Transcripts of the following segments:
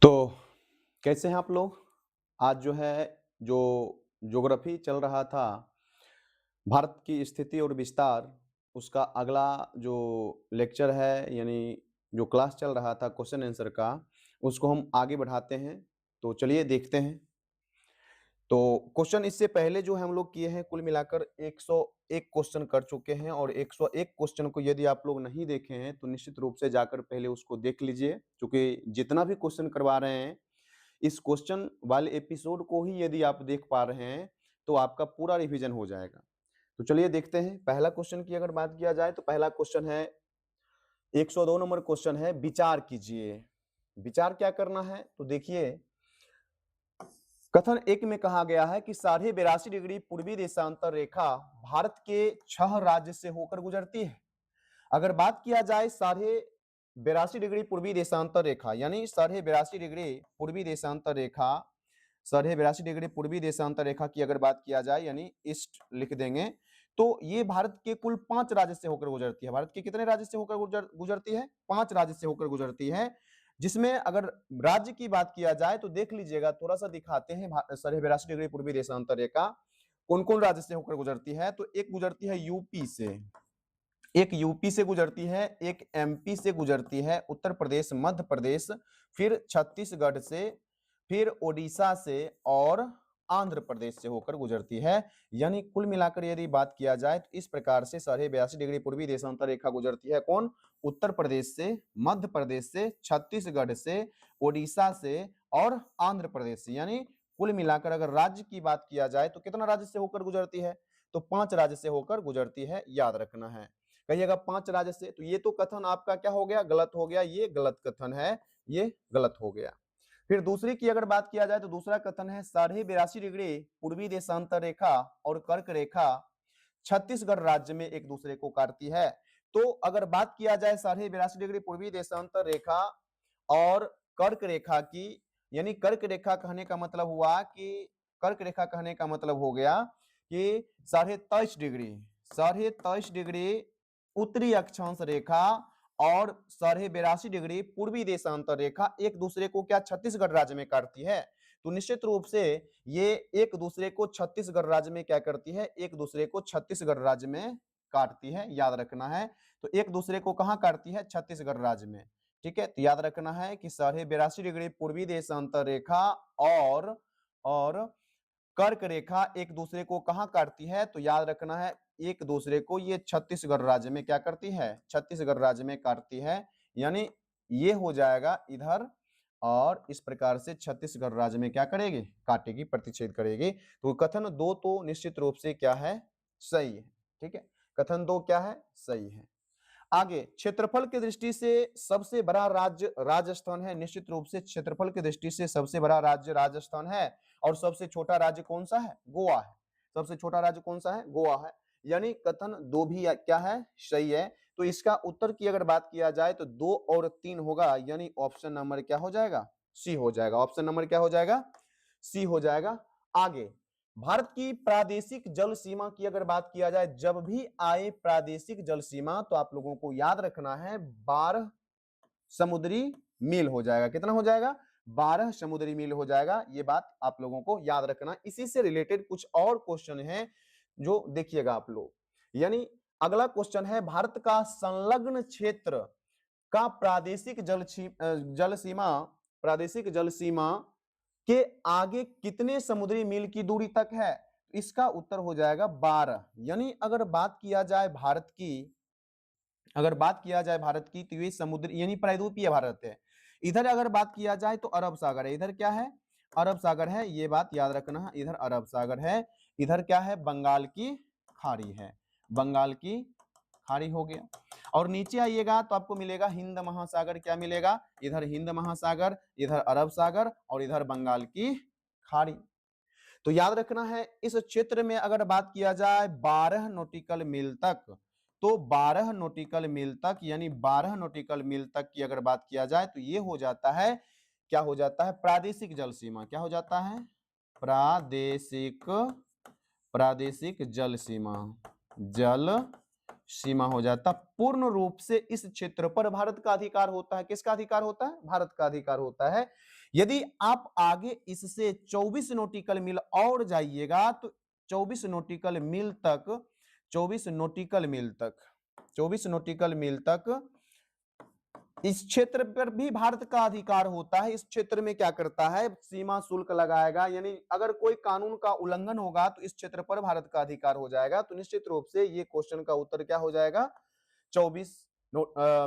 तो कैसे हैं आप लोग? आज जो है जो ज्योग्राफी चल रहा था, भारत की स्थिति और विस्तार, उसका अगला जो लेक्चर है यानी जो क्लास चल रहा था क्वेश्चन आंसर का, उसको हम आगे बढ़ाते हैं। तो चलिए देखते हैं। तो क्वेश्चन इससे पहले जो हम लोग किए हैं कुल मिलाकर 101 क्वेश्चन कर चुके हैं और 101 क्वेश्चन को यदि आप लोग नहीं देखे हैं तो निश्चित रूप से जाकर पहले उसको देख लीजिए, क्योंकि जितना भी क्वेश्चन करवा रहे हैं इस क्वेश्चन वाले एपिसोड को ही यदि आप देख पा रहे हैं तो आपका पूरा रिवीजन हो जाएगा। तो चलिए देखते हैं। पहला क्वेश्चन की अगर बात किया जाए तो पहला क्वेश्चन है 102 नंबर क्वेश्चन है, विचार कीजिए। विचार क्या करना है तो देखिए, कथन एक में कहा गया है कि 82.5 डिग्री पूर्वी देशांतर रेखा भारत के 6 राज्य से होकर गुजरती है। अगर बात किया जाए 82.5 डिग्री पूर्वी देशांतर रेखा यानी 82.5 डिग्री पूर्वी देशांतर रेखा, 82.5 डिग्री पूर्वी देशांतर रेखा की अगर बात किया जाए यानी ईस्ट लिख देंगे, तो ये भारत के कुल 5 राज्य से होकर गुजरती है। भारत के कितने राज्य से होकर गुजरती है? 5 राज्य से होकर गुजरती है। जिसमें अगर राज्य की बात किया जाए तो देख लीजिएगा, थोड़ा सा दिखाते हैं 82.5 डिग्री पूर्वी देशांतर रेखा कौन कौन राज्य से होकर गुजरती है। तो एक गुजरती है यूपी से, एक यूपी से गुजरती है, एक एमपी से गुजरती है, उत्तर प्रदेश, मध्य प्रदेश, फिर छत्तीसगढ़ से, फिर ओडिशा से और आंध्र प्रदेश से होकर गुजरती है। यानी कुल मिलाकर यदि बात किया जाए तो इस प्रकार से 82.5 डिग्री पूर्वी देशांतर रेखा गुजरती है कौन? उत्तर प्रदेश से, मध्य प्रदेश से, छत्तीसगढ़ से, ओडिशा से और आंध्र प्रदेश से। यानी कुल मिलाकर अगर राज्य की बात किया जाए तो कितना राज्य से होकर गुजरती है? तो 5 राज्य से होकर गुजरती है, याद रखना है। कहिएगा 5 राज्य से, तो ये तो कथन आपका क्या हो गया? गलत हो गया। ये गलत कथन है, ये गलत हो गया। फिर दूसरी की अगर बात किया जाए तो दूसरा कथन है 82.5 डिग्री पूर्वी देशांतर रेखा और कर्क रेखा छत्तीसगढ़ राज्य में एक दूसरे को काटती है। तो अगर बात किया जाए 82.5 डिग्री पूर्वी देशांतर रेखा और कर्क रेखा की, यानी कर्क रेखा कहने का मतलब हुआ कि कर्क रेखा कहने का मतलब हो गया कि 23.5 डिग्री उत्तरी अक्षांश रेखा और 82.5 डिग्री पूर्वी देशांतर रेखा एक दूसरे को क्या छत्तीसगढ़ राज्य में काटती है। तो निश्चित रूप से ये एक दूसरे को छत्तीसगढ़ राज्य में क्या करती है? एक दूसरे को छत्तीसगढ़ राज्य में काटती है, याद रखना है। तो एक दूसरे को कहां काटती है? छत्तीसगढ़ राज्य में। ठीक है, तो याद रखना है कि 82.5 डिग्री पूर्वी देशांतर रेखा और कर्क रेखा एक दूसरे को कहां काटती है? तो याद रखना है एक दूसरे को ये छत्तीसगढ़ राज्य में क्या करती है? छत्तीसगढ़ राज्य में काटती है। यानी ये हो जाएगा इधर और इस प्रकार से छत्तीसगढ़ राज्य में क्या करेगी? काटेगी, प्रतिच्छेद करेगी। तो कथन 2 तो निश्चित रूप से क्या है? सही है। ठीक है, कथन 2 क्या है? सही है। आगे, क्षेत्रफल की दृष्टि से सबसे बड़ा राज्य राजस्थान है। निश्चित रूप से क्षेत्रफल की दृष्टि से सबसे बड़ा राज्य राजस्थान है और सबसे छोटा राज्य कौन सा है? गोवा है। सबसे छोटा राज्य कौन सा है? गोवा है। यानी कथन 2 भी क्या है? सही है। तो इसका उत्तर की अगर बात किया जाए तो 2 और 3 होगा, यानी ऑप्शन नंबर क्या हो जाएगा? सी हो जाएगा। ऑप्शन नंबर क्या हो जाएगा? सी हो जाएगा। आगे, भारत की प्रादेशिक जल सीमा की अगर बात किया जाए, जब भी आए प्रादेशिक जल सीमा तो आप लोगों को याद रखना है 12 समुद्री मील हो जाएगा। कितना हो जाएगा? 12 समुद्री मील हो जाएगा। ये बात आप लोगों को याद रखना। इसी से रिलेटेड कुछ और क्वेश्चन हैं जो देखिएगा आप लोग। यानी अगला क्वेश्चन है, भारत का संलग्न क्षेत्र का प्रादेशिक जल सीमा के आगे कितने समुद्री मील की दूरी तक है? इसका उत्तर हो जाएगा 12। यानी अगर बात किया जाए भारत की, तो ये समुद्र यानी प्रायद्वीपीय भारत है। इधर अगर बात किया जाए तो अरब सागर है। इधर क्या है? अरब सागर है। ये बात याद रखना है, इधर अरब सागर है। इधर क्या है? बंगाल की खाड़ी है। बंगाल की खाड़ी हो गया। और नीचे आइएगा तो आपको मिलेगा हिंद महासागर। क्या मिलेगा? इधर हिंद महासागर, इधर अरब सागर और इधर बंगाल की खाड़ी। तो याद रखना है इस क्षेत्र में अगर बात किया जाए 12 नॉटिकल मील तक, तो 12 नॉटिकल मील तक यानी 12 नॉटिकल मील तक की अगर बात किया जाए तो ये हो जाता है, क्या हो जाता है? प्रादेशिक जल सीमा। क्या हो जाता है? प्रादेशिक जल सीमा। जल सीमा हो जाता। पूर्ण रूप से इस क्षेत्र पर भारत का अधिकार होता है। किसका अधिकार होता है? भारत का अधिकार होता है। यदि आप आगे इससे 24 नॉटिकल मील और जाइएगा तो 24 नॉटिकल मील तक 24 नॉटिकल मील तक 24 नॉटिकल मील तक इस क्षेत्र पर भी भारत का अधिकार होता है। इस क्षेत्र में क्या करता है? सीमा शुल्क लगाएगा, यानी अगर कोई कानून का उल्लंघन होगा तो इस क्षेत्र पर भारत का अधिकार हो जाएगा। तो निश्चित रूप से ये क्वेश्चन का उत्तर क्या हो जाएगा? 24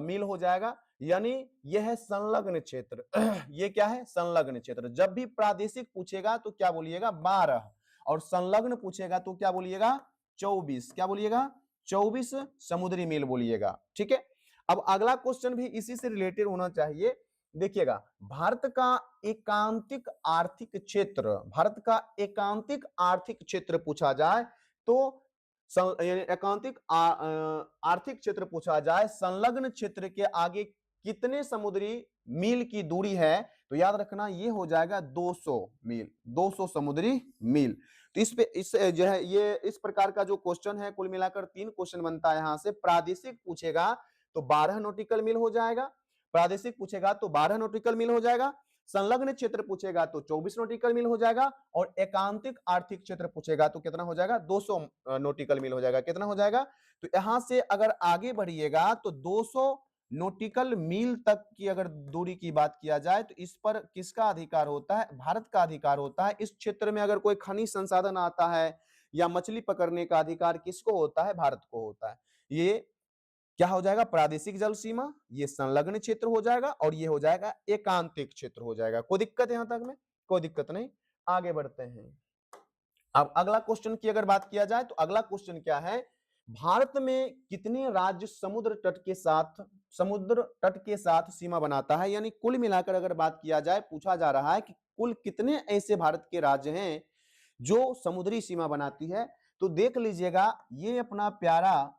मील हो जाएगा। यानी यह है संलग्न क्षेत्र। ये क्या है? संलग्न क्षेत्र। जब भी प्रादेशिक पूछेगा तो क्या बोलिएगा? 12, और संलग्न पूछेगा तो क्या बोलिएगा? 24। क्या बोलिएगा? 24 समुद्री मील बोलिएगा। ठीक है। अब अगला क्वेश्चन भी इसी से रिलेटेड होना चाहिए। देखिएगा, भारत का एकांतिक आर्थिक क्षेत्र, भारत का एकांतिक आर्थिक क्षेत्र पूछा जाए तो एकांतिक आर्थिक क्षेत्र पूछा जाए, संलग्न क्षेत्र के आगे कितने समुद्री मील की दूरी है? तो याद रखना ये हो जाएगा 200 मील, 200 समुद्री मील। तो इस जो है ये इस प्रकार का जो क्वेश्चन है, कुल मिलाकर 3 क्वेश्चन बनता है। यहां से प्रादेशिक पूछेगा तो 12 नॉटिकल मील हो जाएगा, प्रादेशिक पूछेगा तो 12 नॉटिकल मील हो जाएगा, संलग्न क्षेत्र पूछेगा तो 24 नॉटिकल मील हो जाएगा, और एकांतिक आर्थिक क्षेत्र पूछेगा तो कितना हो जाएगा? 200 नॉटिकल मील हो जाएगा। कितना हो जाएगा? तो यहां से अगर आगे बढ़िएगा तो 200 नॉटिकल मील तक की अगर दूरी की बात किया जाए तो इस पर किसका अधिकार होता है? भारत का अधिकार होता है। इस क्षेत्र में अगर कोई खनिज संसाधन आता है या मछली पकड़ने का अधिकार किसको होता है? भारत को होता है। ये क्या हो जाएगा? प्रादेशिक जल सीमा, ये संलग्न क्षेत्र हो जाएगा, और ये हो जाएगा एकांतिक क्षेत्र हो जाएगा। कोई दिक्कत है यहां तक में? कोई दिक्कत नहीं। आगे बढ़ते हैं। अब अगला क्वेश्चन की अगर बात किया जाए तो अगला क्वेश्चन क्या है? भारत में कितने राज्य समुद्र तट के साथ सीमा बनाता है? यानी कुल मिलाकर अगर बात किया जाए, पूछा जा रहा है कि कुल कितने ऐसे भारत के राज्य हैं जो समुद्री सीमा बनाती है। तो देख लीजिएगा, ये अपना प्यारा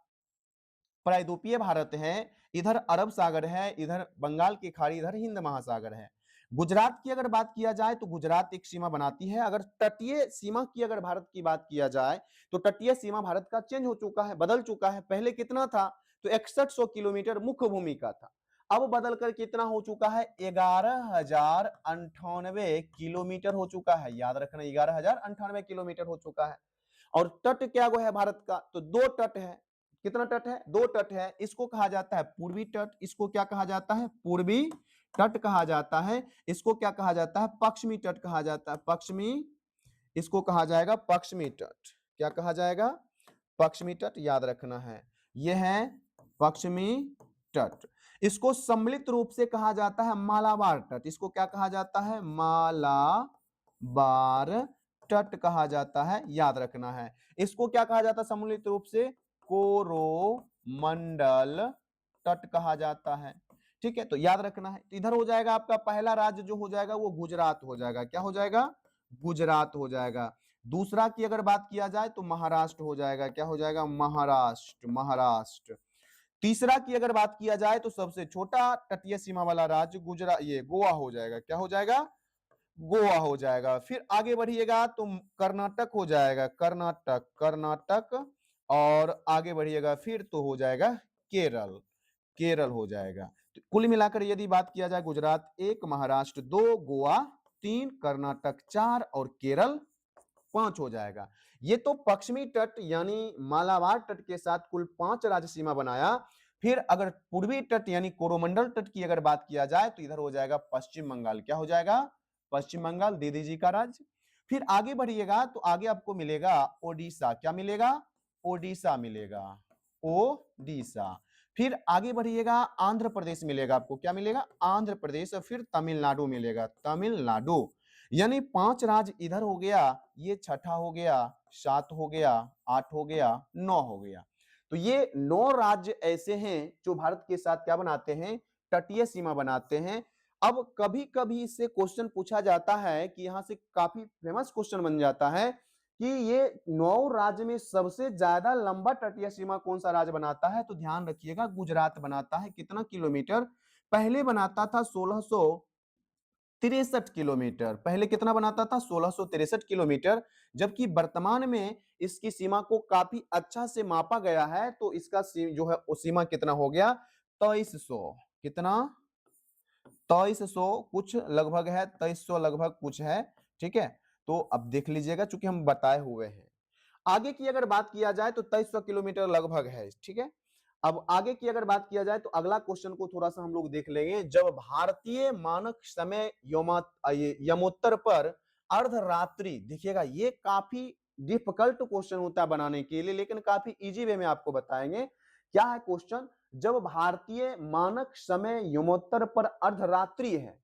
प्रायद्वीपीय भारत है, इधर अरब सागर है, इधर बंगाल की खाड़ी, इधर हिंद महासागर है। गुजरात की अगर बात किया जाए तो गुजरात एक सीमा बनाती है। अगर तटीय सीमा की अगर भारत की बात किया जाए तो तटीय सीमा भारत का चेंज हो चुका है, बदल चुका है। पहले कितना था? तो 6100 किलोमीटर मुख्य भूमि का था। अब बदलकर कितना हो चुका है? 11,098 किलोमीटर हो चुका है। याद रखना, 11,098 किलोमीटर हो चुका है। और तट क्या वो है भारत का? तो 2 तट है। कितना तट है? 2 तट है। इसको कहा जाता है पूर्वी तट। इसको क्या कहा जाता है? पूर्वी तट कहा जाता है। इसको क्या कहा जाता है? पश्चिमी तट कहा जाता है। पश्चिमी, इसको कहा जाएगा पश्चिमी तट। क्या कहा जाएगा? पश्चिमी तट। याद रखना है, यह है पश्चिमी तट। इसको सम्मिलित रूप से कहा जाता है मालाबार तट। इसको क्या कहा जाता है? मालाबार तट कहा जाता है। याद रखना है। इसको क्या कहा जाता है सम्मिलित रूप से? कोरोमंडल तट कहा जाता है। ठीक है, तो याद रखना है। तो इधर हो जाएगा आपका पहला राज्य जो हो जाएगा वो गुजरात हो जाएगा। क्या हो जाएगा? गुजरात हो जाएगा। दूसरा की अगर बात किया जाए तो महाराष्ट्र हो जाएगा। क्या हो जाएगा? महाराष्ट्र, महाराष्ट्र। तीसरा की अगर बात किया जाए तो सबसे छोटा तटीय सीमा वाला राज्य गुजरात, ये गोवा हो जाएगा। क्या हो जाएगा? गोवा हो जाएगा। फिर आगे बढ़िएगा तो कर्नाटक हो जाएगा, कर्नाटक, कर्नाटक। और आगे बढ़िएगा फिर तो हो जाएगा केरल, केरल हो जाएगा। तो कुल मिलाकर यदि बात किया जाए, गुजरात 1, महाराष्ट्र 2, गोवा 3, कर्नाटक 4 और केरल 5 हो जाएगा। ये तो पश्चिमी तट यानी मालाबार तट के साथ कुल 5 राज्य सीमा बनाया। फिर अगर पूर्वी तट यानी कोरोमंडल तट की अगर बात किया जाए तो इधर हो जाएगा पश्चिम बंगाल। क्या हो जाएगा? पश्चिम बंगाल, दीदी जी का राज्य। फिर आगे बढ़िएगा तो आगे आपको मिलेगा ओडिशा। क्या मिलेगा? ओडिशा मिलेगा, ओडिशा। फिर आगे बढ़िएगा आंध्र प्रदेश मिलेगा आपको। क्या मिलेगा? आंध्र प्रदेश। और फिर तमिलनाडु मिलेगा, तमिलनाडु। यानी 5 राज्य इधर हो गया, ये छठा हो गया, 7 हो गया, 8 हो गया, 9 हो गया। तो ये 9 राज्य ऐसे हैं जो भारत के साथ क्या बनाते हैं? तटीय सीमा बनाते हैं। अब कभी कभी इससे क्वेश्चन पूछा जाता है कि यहां से काफी फेमस क्वेश्चन बन जाता है कि ये 9 राज्य में सबसे ज्यादा लंबा तटीय सीमा कौन सा राज्य बनाता है? तो ध्यान रखिएगा, गुजरात बनाता है। कितना किलोमीटर? पहले बनाता था 1663 किलोमीटर। पहले कितना बनाता था? 1663 किलोमीटर। जबकि वर्तमान में इसकी सीमा को काफी अच्छा से मापा गया है, तो इसका जो है वो सीमा कितना हो गया, 2300। कितना, 2300 कुछ लगभग है, 2300 लगभग कुछ है। ठीक है, तो अब देख लीजिएगा, चूंकि हम बताए हुए हैं। आगे की अगर बात किया जाए तो 2300 किलोमीटर लगभग है। ठीक है, अब आगे की अगर बात किया जाए तो अगला क्वेश्चन को थोड़ा सा हम लोग देख लेंगे। जब भारतीय मानक समय यमोत्तर पर अर्धरात्रि, देखिएगा ये काफी डिफिकल्ट क्वेश्चन होता है बनाने के लिए, लेकिन काफी इजी वे में आपको बताएंगे। क्या है क्वेश्चन, जब भारतीय मानक समय यमोत्तर पर अर्धरात्रि है,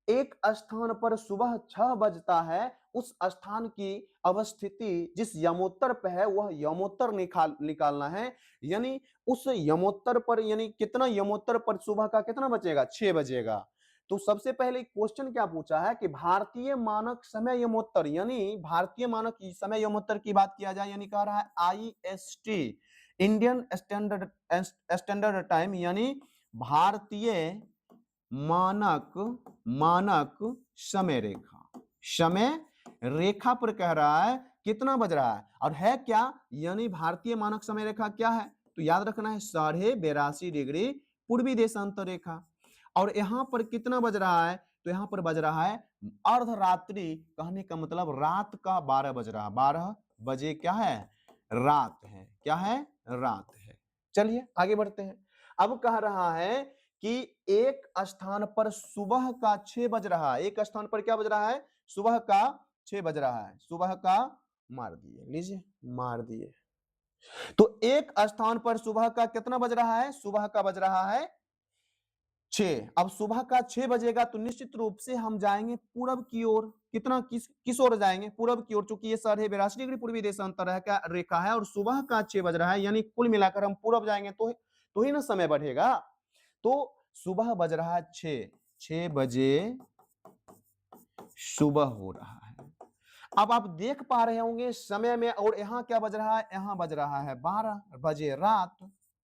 एक स्थान पर सुबह 6 बजता है, उस स्थान की अवस्थिति जिस यमोत्तर पे है वह यमोत्तर निकालना है। यानी उस यमोत्तर पर, यानी कितना यमोत्तर पर सुबह का कितना बजेगा, 6 बजेगा। तो सबसे पहले क्वेश्चन क्या पूछा है कि भारतीय मानक समय यमोत्तर, यानी भारतीय मानक समय यमोत्तर की बात किया जाए, यानी कह रहा है IST, Indian standard standard time, यानी भारतीय मानक मानक समय रेखा, समय रेखा पर कह रहा है कितना बज रहा है, और है क्या, यानी भारतीय मानक समय रेखा क्या है, तो याद रखना है 82.5 डिग्री पूर्वी देशांतर रेखा। और यहां पर कितना बज रहा है, तो यहां पर बज रहा है अर्धरात्रि, कहने का मतलब रात का 12 बज रहा है, 12 बजे क्या है, रात है, क्या है, रात है। चलिए आगे बढ़ते हैं। अब कह रहा है कि एक स्थान पर सुबह का 6 बज रहा है, एक स्थान पर क्या बज रहा है, सुबह का 6 बज रहा है, सुबह का मार दिए, लीजिए मार दिए। तो एक स्थान पर सुबह का कितना बज रहा है, सुबह का बज रहा है 6। अब सुबह का 6 बजेगा तो निश्चित रूप से हम जाएंगे पूरब की ओर। कितना, किस ओर जाएंगे, पूरब की ओर, चूंकि ये 82.5 डिग्री पूर्वी देशांतर का रेखा है और सुबह का 6 बज रहा है, यानी कुल मिलाकर हम पूरब जाएंगे तो ही ना समय बढ़ेगा। तो सुबह बज रहा है 6 बजे सुबह हो रहा है। अब आप देख पा रहे होंगे समय में, और यहाँ क्या बज रहा है, यहाँ बज रहा है 12 बजे रात,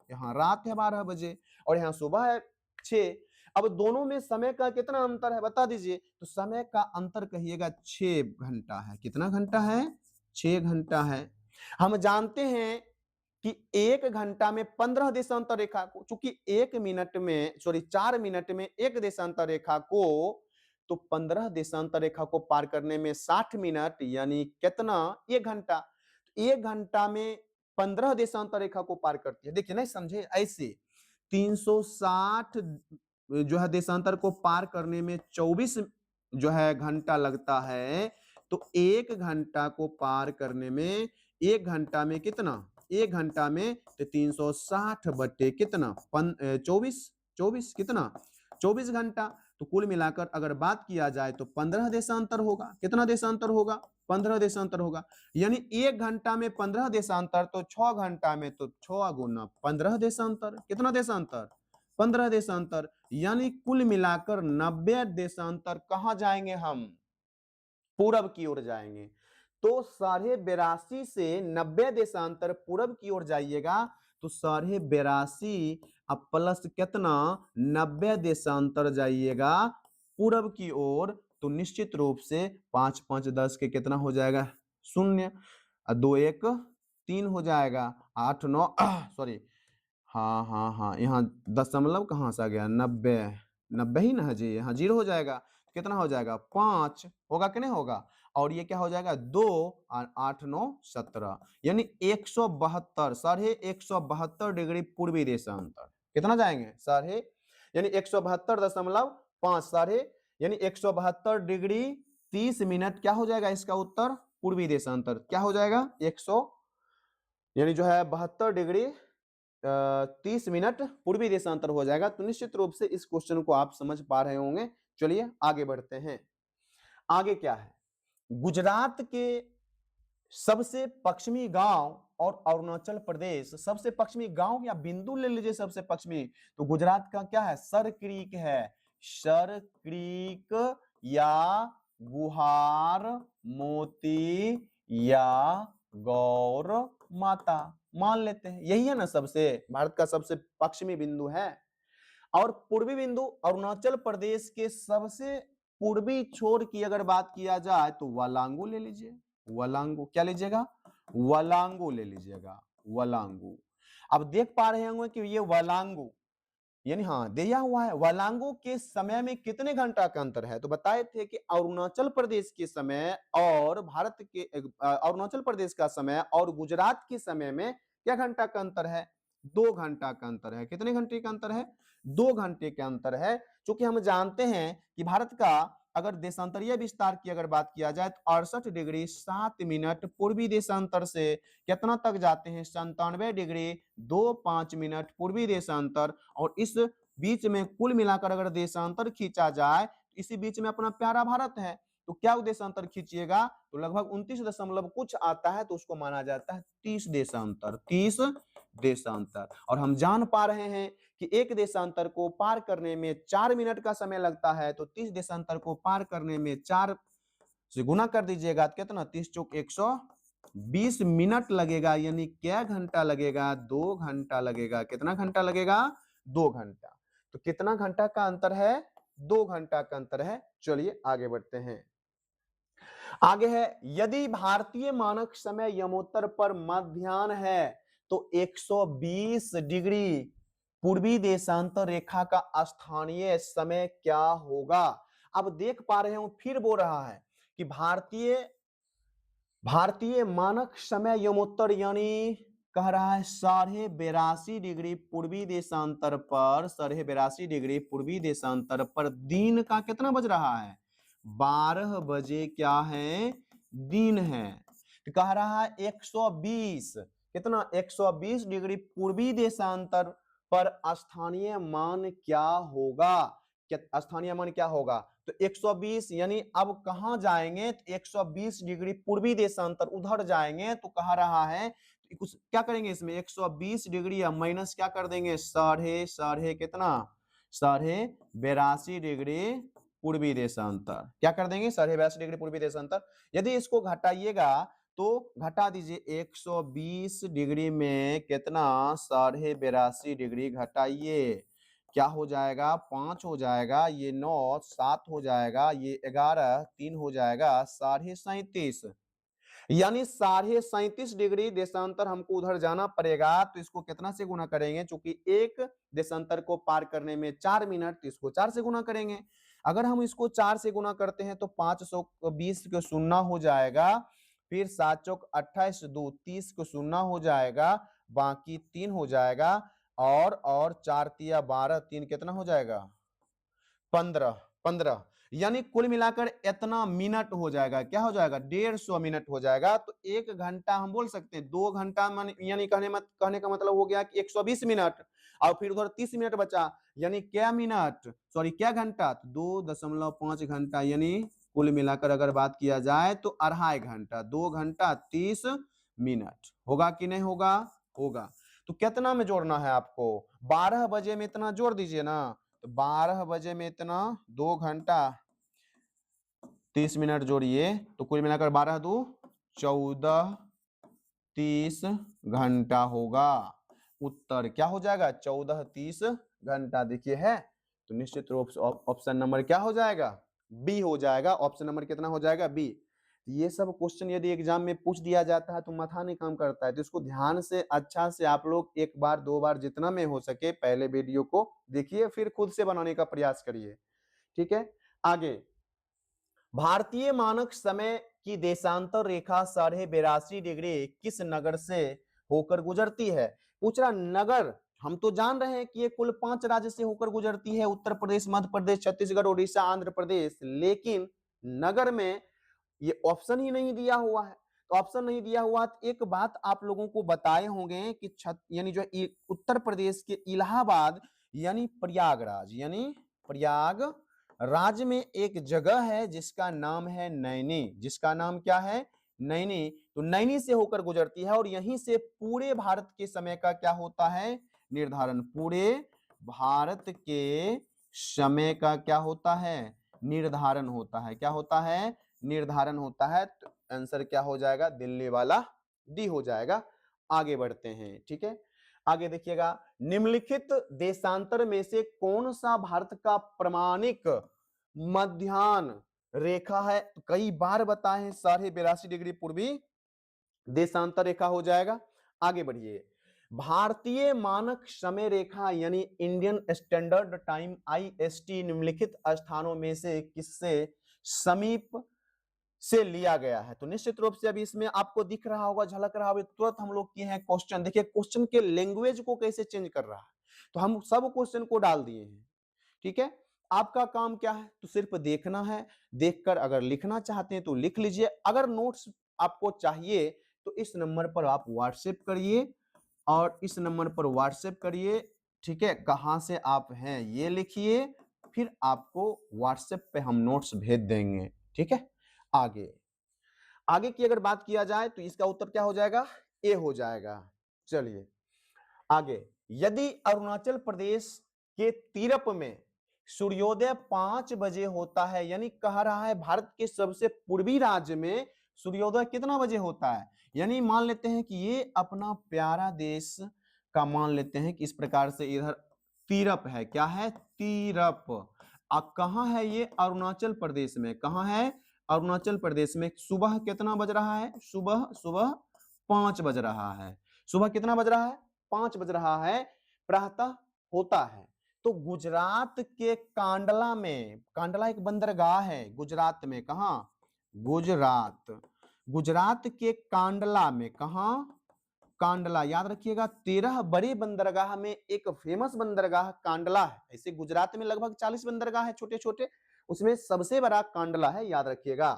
यहाँ रात है 12 बजे, और यहाँ सुबह है 6। अब दोनों में समय का कितना अंतर है बता दीजिए, तो समय का अंतर कहिएगा 6 घंटा है। कितना घंटा है, 6 घंटा है। हम जानते हैं कि 1 घंटा में 15 देशांतर रेखा को, चूंकि 1 मिनट में, सॉरी 4 मिनट में 1 देशांतर रेखा को, तो 15 देशांतर रेखा को पार करने में 60 मिनट, यानी कितना, 1 घंटा। 1 घंटा में 15 देशांतर रेखा को पार करती है। देखिए नहीं समझे, ऐसे 360 जो है देशांतर को पार करने में 24 जो है घंटा लगता है, तो 1 घंटा को पार करने में 1 घंटा में कितना, 1 घंटा में तो 360 बटे कितना, 24, 24 कितना, 24 घंटा। तो कुल मिलाकर अगर बात किया जाए तो 15 देशांतर होगा। कितना देशांतर होगा, 15 देशांतर होगा। यानी 1 घंटा में 15 देशांतर, तो 6 घंटा में तो 6 गुना 15 देशांतर। कितना देशांतर, 15 देशांतर। यानी कुल मिलाकर 90 देशांतर कहां जाएंगे हम, पूरब की ओर जाएंगे। तो 82.5 से 90 देशांतर पूरब की ओर जाइएगा, तो 82.5 अब प्लस कितना, 90 देशांतर जाइएगा पूरब की ओर, तो निश्चित रूप से 5 5 10 के कितना हो जाएगा, 0, 2 1 3 हो जाएगा, 8 9 सॉरी, हाँ हाँ हाँ, यहाँ दशमलव कहाँ से आ गया, 90, 90 ही ना है जी, यहाँ 0 हो जाएगा। कितना हो जाएगा, 5 होगा कि नहीं होगा, और ये क्या हो जाएगा 2 और 8 9 17, यानी 172, 172 डिग्री पूर्वी देशांतर। कितना जाएंगे, साढ़े, यानी 172.5 साढ़े, यानी 172 डिग्री 30 मिनट क्या हो जाएगा इसका उत्तर, पूर्वी देशांतर क्या हो जाएगा, 100, यानी जो है 72 डिग्री 30 मिनट पूर्वी देशांतर हो जाएगा। तो निश्चित रूप से इस क्वेश्चन को आप समझ पा रहे होंगे। चलिए आगे बढ़ते हैं। आगे क्या है, गुजरात के सबसे पश्चिमी गांव और अरुणाचल प्रदेश सबसे पश्चिमी गांव या बिंदु ले लीजिए सबसे पश्चिमी, तो गुजरात का क्या है, सर क्रीक है, सर क्रीक या गुहार मोती या गौर माता मान लेते हैं, यही है ना सबसे, भारत का सबसे पश्चिमी बिंदु है। और पूर्वी बिंदु अरुणाचल प्रदेश के सबसे पूर्वी छोर की अगर बात किया जाए तो वालांगू ले लीजिए, वालांगू क्या लीजिएगा, वलांगू ले लीजिएगा, वलांगू। अब देख पा रहे होंगे कि ये वलांगू यानी हाँ दिया हुआ है, वलांगू के समय में कितने घंटा का अंतर है? तो बताए थे कि अरुणाचल प्रदेश के समय और भारत के अरुणाचल प्रदेश का समय और गुजरात के समय में क्या घंटा का अंतर है? 2 घंटा का अंतर है। कितने घंटे का अंतर है? 2 घंटे का अंतर है। चूंकि हम जानते हैं कि भारत का अगर देशांतरीय विस्तार की अगर बात किया जाए तो 68 डिग्री 7 मिनट पूर्वी देशांतर से कितना तक जाते हैं? 97 डिग्री 25 मिनट पूर्वी देशांतर। और इस बीच में कुल मिलाकर अगर देशांतर खींचा जाए तो इसी बीच में अपना प्यारा भारत है, तो क्या देशांतर खींचिएगा तो लगभग 29 दशमलव कुछ आता है, तो उसको माना जाता है 30 देशांतर, 30 देशांतर। और हम जान पा रहे हैं कि एक देशांतर को पार करने में 4 मिनट का समय लगता है, तो 30 देशांतर को पार करने में 4 से गुना कर दीजिएगा तो कितना? 30 चौक 120 मिनट लगेगा, यानी क्या घंटा लगेगा? 2 घंटा लगेगा। कितना घंटा लगेगा? 2 घंटा। तो कितना घंटा का अंतर है? 2 घंटा का अंतर है। चलिए आगे बढ़ते हैं। आगे है, यदि भारतीय मानक समय यमोत्तर पर मध्याह्न है तो 120 डिग्री पूर्वी देशांतर रेखा का स्थानीय समय क्या होगा? अब देख पा रहे हो फिर बोल रहा है कि भारतीय मानक समय यमोत्तर यानी कह रहा है 82.5 डिग्री पूर्वी देशांतर पर, 82.5 डिग्री पूर्वी देशांतर पर दिन का कितना बज रहा है? 12 बजे क्या है? दिन है। तो कह रहा है 120 कितना? 120 डिग्री पूर्वी देशांतर पर स्थानीय मान क्या होगा? स्थानीय मान क्या होगा? तो 120 यानी अब कहां जाएंगे? तो 120 डिग्री पूर्वी देशांतर उधर जाएंगे, तो कह रहा है कुछ क्या करेंगे इसमें? 120 डिग्री या माइनस क्या कर देंगे? साढ़े साढ़े कितना? 82.5 डिग्री पूर्वी देशांतर। क्या कर देंगे? 82.5 डिग्री पूर्वी देशांतर। यदि इसको घटाइएगा तो घटा दीजिए, 120 डिग्री में कितना? 82.5 डिग्री घटाइए, क्या हो जाएगा? 5 हो जाएगा, ये 9 7 हो जाएगा, ये 11 3 हो जाएगा, 37.5। यानी 37.5 डिग्री देशांतर हमको उधर जाना पड़ेगा, तो इसको कितना से गुना करेंगे? चूंकि एक देशांतर को पार करने में 4 मिनट, तो इसको 4 से गुना करेंगे। अगर हम इसको 4 से गुना करते हैं तो 520 को शून्य हो जाएगा, फिर 7 चौक 28 2 30 को शून्य हो जाएगा, बाकी 3 हो जाएगा, और 4 तिया 12 3 कितना हो जाएगा? 15 15। यानी कुल मिलाकर इतना मिनट हो जाएगा। क्या हो जाएगा? 150 मिनट हो जाएगा। तो 1 घंटा हम बोल सकते हैं, 2 घंटा यानी कहने का मतलब हो गया कि 120 मिनट, और फिर उधर 30 मिनट बचा, यानी क्या मिनट, सॉरी क्या घंटा? 2.5 घंटा, यानी कुल मिलाकर अगर बात किया जाए तो 2.5 घंटा, 2 घंटा 30 मिनट। होगा कि नहीं होगा? होगा। तो कितना में जोड़ना है आपको? 12 बजे में इतना जोड़ दीजिए ना, तो 12 बजे में इतना 2 घंटा 30 मिनट जोड़िए, तो कुल मिलाकर 12 दो 14 30 घंटा होगा। उत्तर क्या हो जाएगा? 14 30 घंटा। देखिए है, तो निश्चित रूप से ऑप्शन नंबर क्या हो जाएगा? बी हो जाएगा। ऑप्शन नंबर कितना हो जाएगा? बी। ये सब क्वेश्चन यदि एग्जाम में पूछ दिया जाता है तो माथा नहीं काम करता है, तो इसको ध्यान से अच्छा से आप लोग एक बार 2 बार जितना में हो सके पहले वीडियो को देखिए, फिर खुद से बनाने का प्रयास करिए। ठीक है, आगे। भारतीय मानक समय की देशांतर रेखा 82.5 डिग्री किस नगर से होकर गुजरती है? पूछ रहा नगर। हम तो जान रहे हैं कि ये कुल 5 राज्य से होकर गुजरती है, उत्तर प्रदेश, मध्य प्रदेश, छत्तीसगढ़, उड़ीसा, आंध्र प्रदेश। लेकिन नगर में ये ऑप्शन ही नहीं दिया हुआ है। तो ऑप्शन नहीं दिया हुआ, तो एक बात आप लोगों को बताए होंगे कि यानी जो उत्तर प्रदेश के इलाहाबाद यानी प्रयागराज, यानी प्रयागराज में एक जगह है जिसका नाम है नैनी। जिसका नाम क्या है? नैनी। तो नैनी से होकर गुजरती है, और यहीं से पूरे भारत के समय का क्या होता है? निर्धारण। पूरे भारत के समय का क्या होता है? निर्धारण होता है। क्या होता है? निर्धारण होता है। तो आंसर क्या हो जाएगा? दिल्ली वाला डी हो जाएगा। आगे बढ़ते हैं। ठीक है, आगे देखिएगा, निम्नलिखित देशांतर में से कौन सा भारत का प्रमाणिक मध्याह्न रेखा है? कई बार बताए हैं 82.5 डिग्री पूर्वी देशांतर रेखा हो जाएगा। आगे बढ़िए, भारतीय मानक समय रेखा यानी इंडियन स्टैंडर्ड टाइम आईएसटी निम्नलिखित स्थानों में से किससे समीप से लिया गया है? तो निश्चित रूप से अभी इसमें आपको दिख रहा होगा, झलक रहा होगा, तुरंत हम लोग किए हैं क्वेश्चन। देखिए क्वेश्चन के लैंग्वेज को कैसे चेंज कर रहा है, तो हम सब क्वेश्चन को डाल दिए हैं। ठीक है, आपका काम क्या है, तो सिर्फ देखना है, देखकर अगर लिखना चाहते हैं तो लिख लीजिए। अगर नोट्स आपको चाहिए तो इस नंबर पर आप व्हाट्सएप करिए, और इस नंबर पर व्हाट्सएप करिए। ठीक है, कहां से आप हैं ये लिखिए, फिर आपको व्हाट्सएप पे हम नोट्स भेज देंगे। ठीक है, आगे आगे की अगर बात किया जाए तो इसका उत्तर क्या हो जाएगा, ए हो जाएगा। चलिए आगे, यदि अरुणाचल प्रदेश के तीरप में सूर्योदय 5 बजे होता है, यानी कह रहा है भारत के सबसे पूर्वी राज्य में सूर्योदय कितना बजे होता है, यानी मान लेते हैं कि ये अपना प्यारा देश का मान लेते हैं कि इस प्रकार से इधर तीरप है, क्या है, तीरप। कहाँ है ये, अरुणाचल प्रदेश में। कहाँ है, अरुणाचल प्रदेश में। सुबह कितना बज रहा है, सुबह सुबह 5 बज रहा है। सुबह कितना बज रहा है, 5 बज रहा है, प्रातः होता है। तो गुजरात के कांडला में, कांडला एक बंदरगाह है गुजरात में, कहा, गुजरात, गुजरात के कांडला में, कहा, कांडला, याद रखिएगा 13 बड़े बंदरगाह में एक फेमस बंदरगाह कांडला है। ऐसे गुजरात में लगभग 40 बंदरगाह है छोटे छोटे, उसमें सबसे बड़ा कांडला है, याद रखिएगा।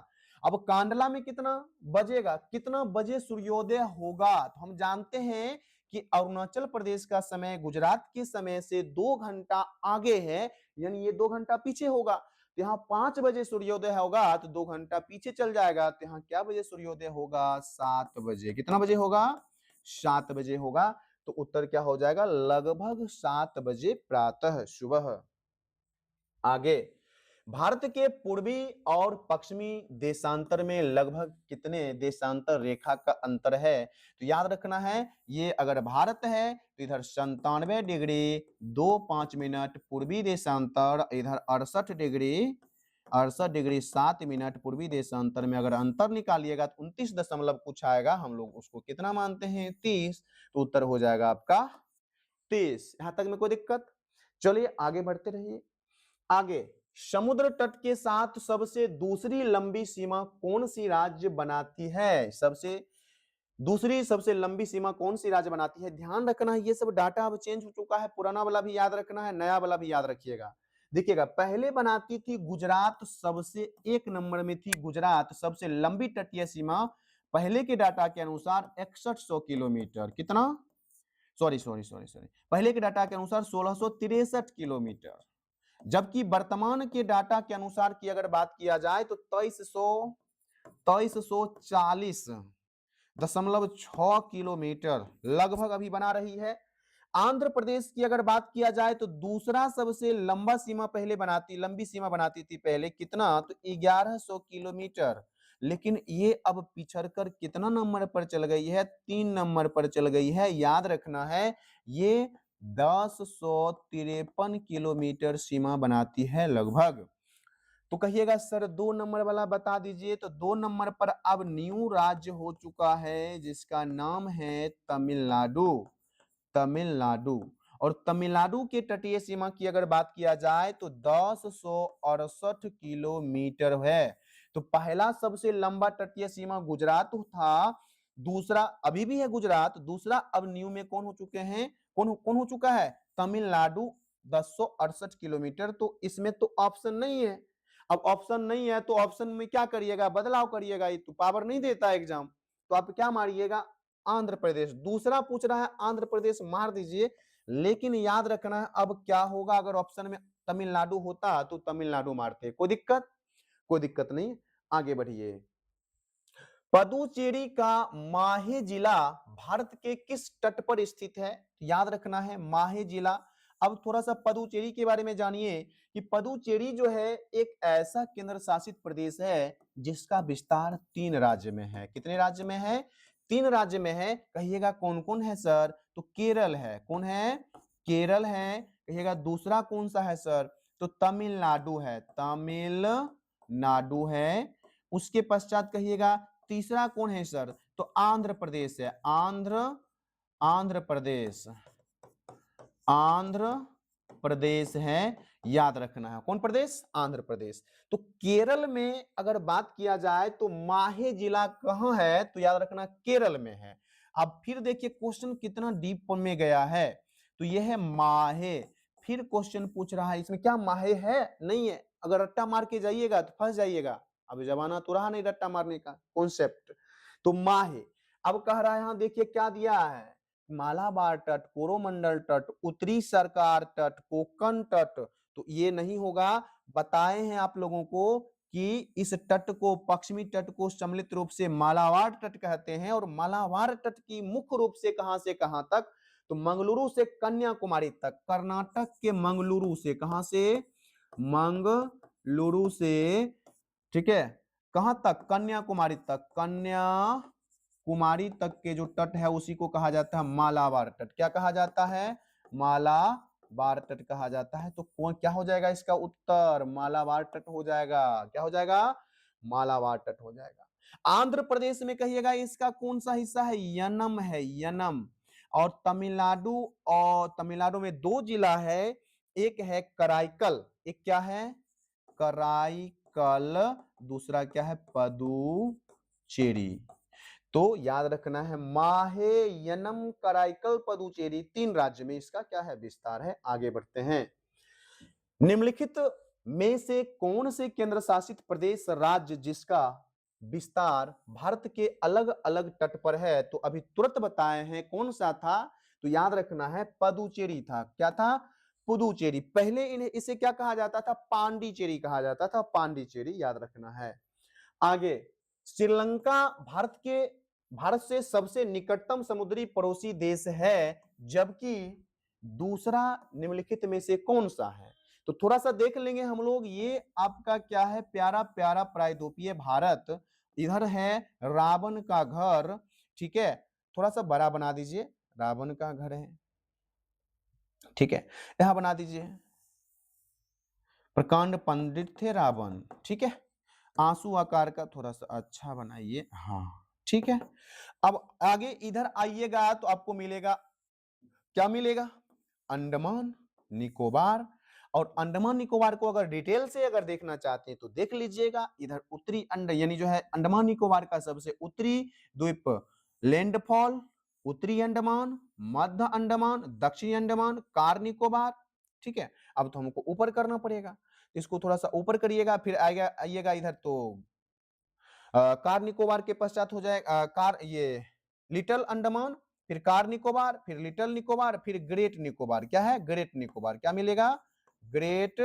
अब कांडला में कितना बजेगा, कितना बजे सूर्योदय होगा, तो हम जानते हैं कि अरुणाचल प्रदेश का समय गुजरात के समय से 2 घंटा आगे है, यानी ये 2 घंटा पीछे होगा। तो यहाँ 5 बजे सूर्योदय होगा तो 2 घंटा पीछे चल जाएगा, तो यहाँ क्या बजे सूर्योदय होगा, 7 बजे। कितना बजे होगा, 7 बजे होगा। तो उत्तर क्या हो जाएगा, लगभग 7 बजे प्रातः सुबह। आगे, भारत के पूर्वी और पश्चिमी देशांतर में लगभग कितने देशांतर रेखा का अंतर है, तो याद रखना है, ये अगर भारत है तो इधर 97 डिग्री 2-5 मिनट पूर्वी देशांतर, इधर 68 डिग्री 7 मिनट पूर्वी देशांतर में अगर अंतर निकालिएगा तो 29 दशमलव कुछ आएगा। हम लोग उसको कितना मानते हैं, 30, तो उत्तर हो जाएगा आपका 30। यहां तक में कोई दिक्कत? चलिए आगे बढ़ते रहिए। आगे, समुद्र तट के साथ सबसे दूसरी लंबी सीमा कौन सी राज्य बनाती है, सबसे दूसरी सबसे लंबी सीमा कौन सी राज्य बनाती है? ध्यान रखना है, ये सब डाटा अब चेंज हो चुका है, पुराना वाला भी याद रखना है, नया वाला भी याद रखिएगा। देखिएगा, पहले बनाती थी गुजरात, सबसे 1 नंबर में थी गुजरात, सबसे लंबी तटीय सीमा पहले के डाटा के अनुसार 6100 किलोमीटर। कितना, सॉरी सॉरी सॉरी सॉरी, पहले के डाटा के अनुसार 1663 किलोमीटर, जबकि वर्तमान के डाटा के अनुसार की अगर बात किया जाए तो 2340.6 किलोमीटर लगभग अभी बना रही है। आंध्र प्रदेश की अगर बात किया जाए तो दूसरा सबसे लंबा सीमा पहले बनाती, लंबी सीमा बनाती थी पहले, कितना, तो 1100 किलोमीटर, लेकिन ये अब पिछड़कर कितना नंबर पर चल गई है, 3 नंबर पर चल गई है। याद रखना है, ये 1053 किलोमीटर सीमा बनाती है लगभग। तो कहिएगा सर 2 नंबर वाला बता दीजिए, तो 2 नंबर पर अब न्यू राज्य हो चुका है जिसका नाम है तमिलनाडु। तमिलनाडु, और तमिलनाडु के तटीय सीमा की अगर बात किया जाए तो 1068 किलोमीटर है। तो पहला सबसे लंबा तटीय सीमा गुजरात था, दूसरा अभी भी है गुजरात, दूसरा अब न्यू में कौन हो चुके हैं, कौन कौन हो चुका है, तमिलनाडु, 1068 किलोमीटर। तो इसमें तो ऑप्शन नहीं है। अब ऑप्शन नहीं है तो ऑप्शन में क्या करिएगा, बदलाव करिएगा, ये तो पावर नहीं देता एग्जाम। तो आप क्या मारिएगा, आंध्र प्रदेश। दूसरा पूछ रहा है आंध्र प्रदेश, मार दीजिए, लेकिन याद रखना है अब क्या होगा, अगर ऑप्शन में तमिलनाडु होता तो तमिलनाडु मारते। कोई दिक्कत, कोई दिक्कत नहीं। आगे बढ़िए, पदुचेरी का माहे जिला भारत के किस तट पर स्थित है? याद रखना है माहे जिला। अब थोड़ा सा पदुचेरी के बारे में जानिए कि पदुचेरी जो है एक ऐसा केंद्र शासित प्रदेश है जिसका विस्तार 3 राज्य में है। कितने राज्य में है, 3 राज्य में है। कहिएगा कौन कौन है सर, तो केरल है, कौन है, केरल है। कहिएगा दूसरा कौन सा है सर, तो तमिलनाडु है, तमिलनाडु है। उसके पश्चात कहिएगा तीसरा कौन है सर, तो आंध्र प्रदेश है, आंध्र प्रदेश, आंध्र प्रदेश है, याद रखना है। कौन प्रदेश? आंध्र प्रदेश। तो केरल में अगर बात किया जाए तो माहे जिला कहां है? तो याद रखना केरल में है। अब फिर देखिए क्वेश्चन कितना डीप में गया है। तो यह है माहे। फिर क्वेश्चन पूछ रहा है इसमें क्या माहे है? नहीं है। अगर रट्टा मार के जाइएगा तो फंस जाइएगा। अब जमाना तो रहा नहीं रट्टा मारने का कॉन्सेप्ट। तो माहे। अब कह रहा है यहां देखिए क्या दिया है, मालाबार तट, कोरोमंडल तट, उत्तरी सरकार तट, कोंकण तट। तो ये नहीं होगा। बताए हैं आप लोगों को कि इस तट को, पश्चिमी तट को सम्मिलित रूप से मालाबार तट कहते हैं। और मालाबार तट की मुख्य रूप से कहां तक? तो मंगलुरु से कन्याकुमारी तक। कर्नाटक के मंगलुरु से, कहां से? मंगलुरु से, ठीक है, कहां तक? कन्याकुमारी तक। कन्याकुमारी तक के जो तट है उसी को कहा जाता है मालाबार तट। क्या कहा जाता है? मालाबार तट कहा जाता है। तो कौन क्या हो जाएगा इसका उत्तर? मालाबार तट हो जाएगा। क्या हो जाएगा? मालाबार तट हो जाएगा। आंध्र प्रदेश में कहिएगा इसका कौन सा हिस्सा है? यनम है, यनम। और तमिलनाडु, और तमिलनाडु में दो जिला है, एक है कराईकल, एक क्या है? कराईकल, दूसरा क्या है? पदुचेरी। तो याद रखना है माहे, यनम, कराईकल, पदुचेरी, 3 राज्य में इसका क्या है? विस्तार है। आगे बढ़ते हैं। निम्नलिखित में से कौन से केंद्र शासित प्रदेश, राज्य जिसका विस्तार भारत के अलग अलग तट पर है? तो अभी तुरंत बताए हैं कौन सा था। तो याद रखना है पदुचेरी था। क्या था? पुदुचेरी। पहले इन्हें इसे क्या कहा जाता था? पांडिचेरी कहा जाता था। पांडिचेरी याद रखना है। आगे, श्रीलंका भारत से सबसे निकटतम समुद्री पड़ोसी देश है, जबकि दूसरा निम्नलिखित में से कौन सा है? तो थोड़ा सा देख लेंगे हम लोग। ये आपका क्या है? प्यारा प्यारा प्रायद्वीपीय भारत। इधर है रावण का घर, ठीक है, थोड़ा सा बड़ा बना दीजिए। रावण का घर है, ठीक है, यहां बना दीजिए। प्रकांड पंडित थे रावण, ठीक है। आंसू आकार का थोड़ा सा अच्छा बनाइए, हाँ, ठीक है। अब आगे इधर आइएगा तो आपको मिलेगा, क्या मिलेगा? अंडमान निकोबार। और अंडमान निकोबार को अगर डिटेल से अगर देखना चाहते हैं तो देख लीजिएगा। इधर उत्तरी यानी जो है अंडमान निकोबार का सबसे उत्तरी द्वीप लैंडफॉल, उत्तरी अंडमान, मध्य अंडमान, दक्षिणी अंडमान, कार निकोबार, ठीक है। अब तो हमको ऊपर करना पड़ेगा, इसको थोड़ा सा ऊपर करिएगा। फिर आइएगा इधर तो कार निकोबार के पश्चात हो जाएगा कार ये लिटिल अंडमान, फिर कार निकोबार, फिर लिटिल निकोबार, फिर ग्रेट निकोबार। क्या है? ग्रेट निकोबार। क्या मिलेगा? ग्रेट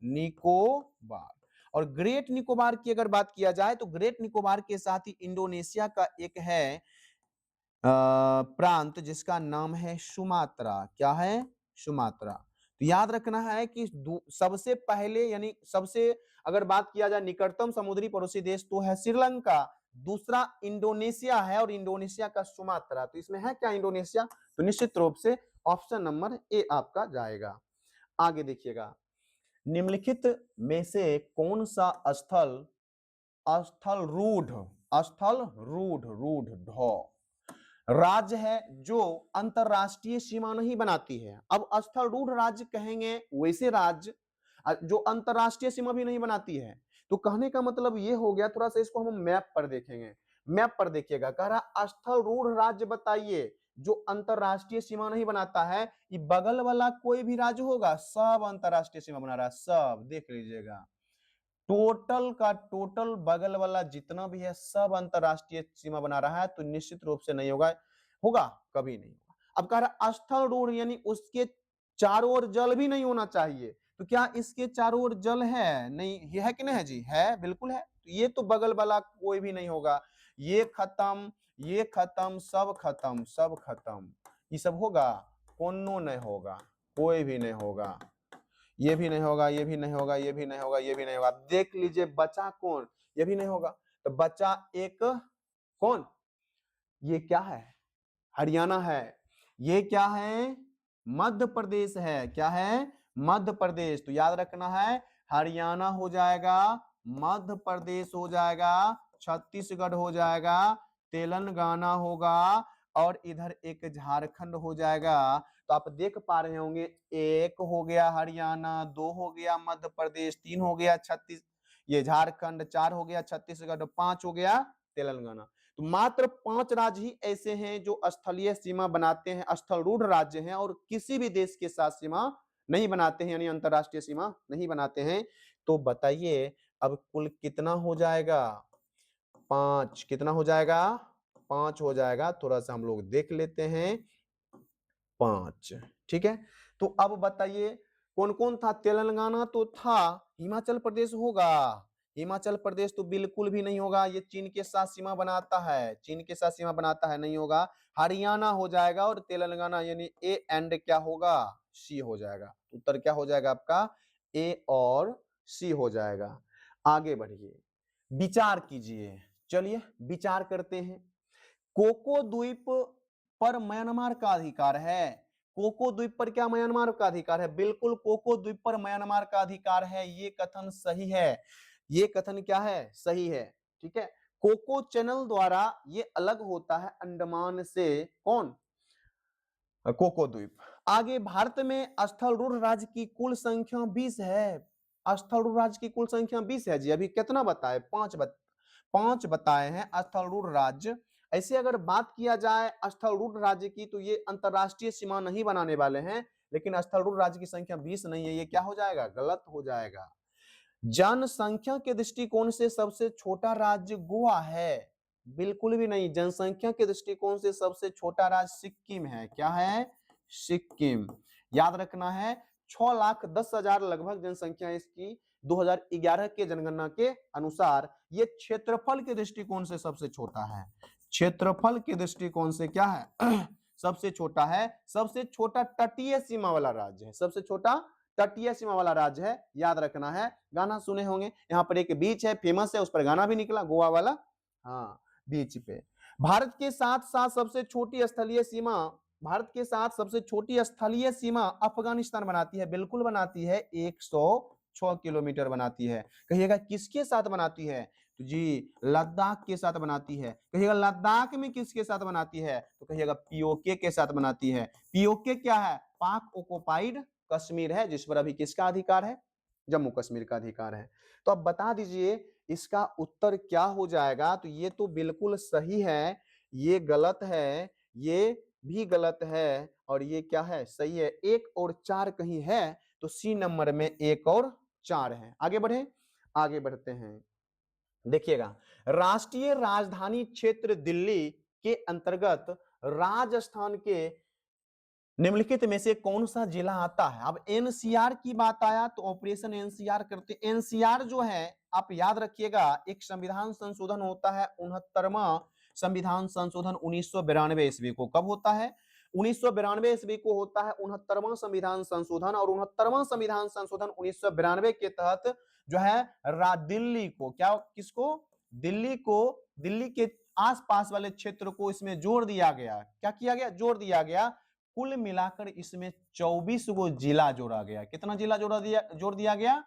निकोबार। और ग्रेट निकोबार की अगर बात किया जाए तो ग्रेट निकोबार के साथ ही इंडोनेशिया का एक है प्रांत जिसका नाम है सुमात्रा। क्या है? सुमात्रा। तो याद रखना है कि सबसे पहले यानी सबसे अगर बात किया जाए निकटतम समुद्री पड़ोसी देश तो है श्रीलंका, दूसरा इंडोनेशिया है, और इंडोनेशिया का सुमात्रा। तो इसमें है क्या? इंडोनेशिया। तो निश्चित रूप से ऑप्शन नंबर ए आपका जाएगा। आगे देखिएगा, निम्नलिखित में से कौन सा स्थल स्थल रूढ़ रूढ़ ढ राज्य है जो अंतरराष्ट्रीय सीमा नहीं बनाती है? अब स्थल रूढ़ राज्य कहेंगे वैसे राज्य जो अंतरराष्ट्रीय सीमा भी नहीं बनाती है। तो कहने का मतलब ये हो गया, थोड़ा सा इसको हम मैप पर देखेंगे। मैप पर देखिएगा, कह रहा स्थल रूढ़ राज्य बताइए जो अंतरराष्ट्रीय सीमा नहीं बनाता है। ये बगल वाला कोई भी राज्य होगा, सब अंतरराष्ट्रीय सीमा बना रहा है, सब देख लीजिएगा। टोटल का टोटल बगल वाला जितना भी है सब अंतरराष्ट्रीय सीमा बना रहा है। तो निश्चित रूप से नहीं होगा, होगा कभी नहीं होगा। अब कह रहा स्थल रूढ़ यानी उसके चारों ओर जल भी नहीं होना चाहिए। तो क्या इसके चारों ओर जल है? नहीं, ये है कि नहीं है जी? है, बिल्कुल है। तो ये तो बगल वाला कोई भी नहीं होगा। ये खत्म, ये खत्म, सब खत्म, सब खत्म, ये सब होगा? कोनो नहीं होगा, कोई भी नहीं होगा। ये भी नहीं होगा, ये भी नहीं होगा, ये भी नहीं होगा, ये भी नहीं होगा। देख लीजिए बचा कौन? ये भी नहीं होगा। तो बचा एक कौन? ये क्या है? हरियाणा है। ये क्या है? मध्य प्रदेश है। क्या है? मध्य प्रदेश। तो याद रखना है हरियाणा हो जाएगा, मध्य प्रदेश हो जाएगा, छत्तीसगढ़ हो जाएगा, तेलंगाना होगा और इधर एक झारखंड हो जाएगा। तो आप देख पा रहे होंगे, एक हो गया हरियाणा, दो हो गया मध्य प्रदेश, तीन हो गया छत्तीस ये झारखंड, चार हो गया छत्तीसगढ़, पांच हो गया तेलंगाना। तो मात्र 5 राज्य ही ऐसे हैं जो स्थलीय सीमा बनाते हैं, स्थलरूढ़ राज्य हैं और किसी भी देश के साथ सीमा नहीं बनाते हैं, यानी अंतरराष्ट्रीय सीमा नहीं बनाते हैं। तो बताइए अब कुल कितना हो जाएगा? 5 कितना हो जाएगा? 5 हो जाएगा। थोड़ा सा हम लोग देख लेते हैं। 5 ठीक है। तो अब बताइए कौन कौन था? तेलंगाना तो था, हिमाचल प्रदेश होगा? हिमाचल प्रदेश तो बिल्कुल भी नहीं होगा, ये चीन के साथ सीमा बनाता है, चीन के साथ सीमा बनाता है, नहीं होगा। हरियाणा हो जाएगा और तेलंगाना, यानी ए एंड क्या होगा? सी हो जाएगा। उत्तर क्या हो जाएगा आपका? ए और सी हो जाएगा। आगे बढ़िए, विचार कीजिए। चलिए विचार करते हैं। कोको द्वीप पर म्यांमार का अधिकार है। कोको द्वीप पर क्या म्यांमार का अधिकार है? बिल्कुल कोको द्वीप पर म्यांमार का अधिकार है, ये कथन सही है। ये कथन क्या है? सही है। ठीक है। कोको चैनल द्वारा ये अलग होता है अंडमान से। कौन? कोको द्वीप। आगे, भारत में स्थलरूढ़ राज्य की कुल संख्या 20 है। स्थलरूढ़ राज्य की कुल संख्या 20 है जी। अभी कितना बताए? 5 बताए हैं स्थलरूढ़ राज्य। ऐसे अगर बात किया जाए स्थलरूढ़ राज्य की, तो ये अंतरराष्ट्रीय सीमा नहीं बनाने वाले हैं, लेकिन स्थलरूढ़ राज्य की संख्या 20 नहीं है, ये क्या हो जाएगा? गलत हो जाएगा। जनसंख्या के दृष्टिकोण से सबसे छोटा राज्य गोवा है? बिल्कुल भी नहीं। जनसंख्या के दृष्टिकोण से सबसे छोटा राज्य सिक्किम है। क्या है? सिक्किम। याद रखना है, 6,10,000 लगभग जनसंख्या है इसकी 2011 के जनगणना के अनुसार। ये क्षेत्रफल के दृष्टिकोण से सबसे छोटा है। क्षेत्रफल के दृष्टिकोण से क्या है? सबसे छोटा है। सबसे छोटा तटीय सीमा वाला राज्य है। सबसे छोटा तटीय सीमा वाला राज्य है, याद रखना है। गाना सुने होंगे, यहाँ पर एक बीच है, फेमस है, उस पर गाना भी निकला गोवा वाला। हाँ, बीच पे। भारत के साथ साथ सबसे छोटी स्थलीय सीमा, भारत के साथ सबसे छोटी स्थलीय सीमा अफगानिस्तान बनाती है। बिल्कुल बनाती है, 106 किलोमीटर बनाती है। कहिएगा किसके साथ बनाती है? तो जी लद्दाख के साथ बनाती है। कहिएगा लद्दाख में किसके साथ बनाती है? तो कहिएगा पीओके के साथ बनाती है। पीओके क्या है? पाक ऑक्युपाइड कश्मीर है, जिस पर अभी किसका अधिकार है? जम्मू कश्मीर का अधिकार है। तो अब बता दीजिए इसका उत्तर क्या हो जाएगा? तो ये तो बिल्कुल सही है, ये गलत है, ये भी गलत है, और ये क्या है? सही है। 1 और 4 कहीं है तो सी नंबर में 1 और 4 है। आगे बढ़े, आगे बढ़ते हैं। देखिएगा, राष्ट्रीय राजधानी क्षेत्र दिल्ली के अंतर्गत राजस्थान के निम्नलिखित में से कौन सा जिला आता है? अब एनसीआर की बात आया तो ऑपरेशन एनसीआर करते। एनसीआर जो है आप याद रखिएगा, एक संविधान संशोधन होता है, 69वां संविधान संशोधन 1992 ईस्वी को। कब होता है? 1992 ईस्वी को होता है 69वां संविधान संशोधन। और 69वां संविधान संशोधन 1992 के तहत जो है दिल्ली को क्या, किसको? दिल्ली को, दिल्ली के आसपास वाले क्षेत्र को इसमें जोड़ दिया गया। क्या किया गया? जोड़ दिया गया। कुल मिलाकर इसमें 24 गो जिला जोड़ा गया। कितना जिला जोड़ दिया गया?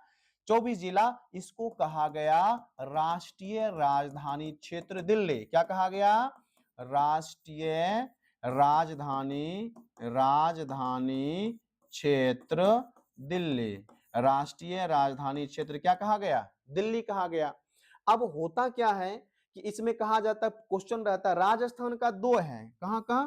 24 जिला। इसको कहा गया राष्ट्रीय राजधानी क्षेत्र दिल्ली। क्या कहा गया? राष्ट्रीय राजधानी, राजधानी क्षेत्र दिल्ली। राष्ट्रीय राजधानी क्षेत्र क्या कहा गया? दिल्ली कहा गया। अब होता क्या है कि इसमें कहा जाता है, क्वेश्चन रहता है, राजस्थान का 2 है। कहां का?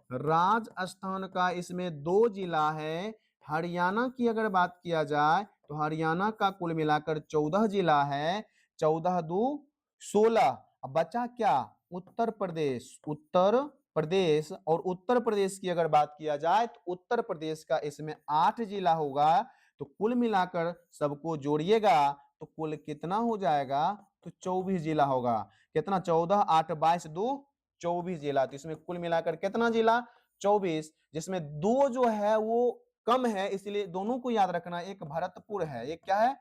राजस्थान का इसमें 2 जिला है। हरियाणा की अगर बात किया जाए तो हरियाणा का कुल मिलाकर 14 जिला है। 14 दू 16। अब बचा क्या? उत्तर प्रदेश। उत्तर प्रदेश, और उत्तर प्रदेश की अगर बात किया जाए तो उत्तर प्रदेश का इसमें 8 जिला होगा। तो कुल मिलाकर सबको जोड़िएगा तो कुल कितना हो जाएगा? तो 24 जिला होगा। कितना? 14 8 22 2 24 जिला। तो इसमें कुल मिलाकर कितना जिला? 24, जिसमें 2 जो है वो कम है, इसलिए दोनों को याद रखना। एक भरतपुर है, एक क्या है?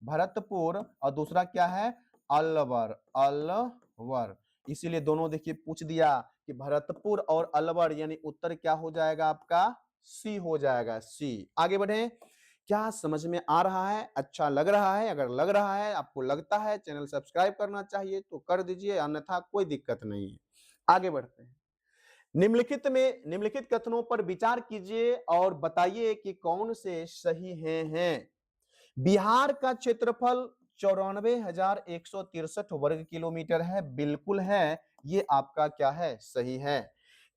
भरतपुर, और दूसरा क्या है? अलवर। अलवर। इसीलिए दोनों देखिए पूछ दिया कि भरतपुर और अलवर, यानी उत्तर क्या हो जाएगा आपका? सी हो जाएगा, सी। आगे बढ़े। क्या समझ में आ रहा है? अच्छा लग रहा है? अगर लग रहा है, आपको लगता है चैनल सब्सक्राइब करना चाहिए तो कर दीजिए, अन्यथा कोई दिक्कत नहीं है। आगे बढ़ते हैं। निम्नलिखित कथनों पर विचार कीजिए और बताइए कि कौन से सही हैं। बिहार का क्षेत्रफल 94,163 वर्ग किलोमीटर है, बिल्कुल है। ये आपका क्या है? सही है।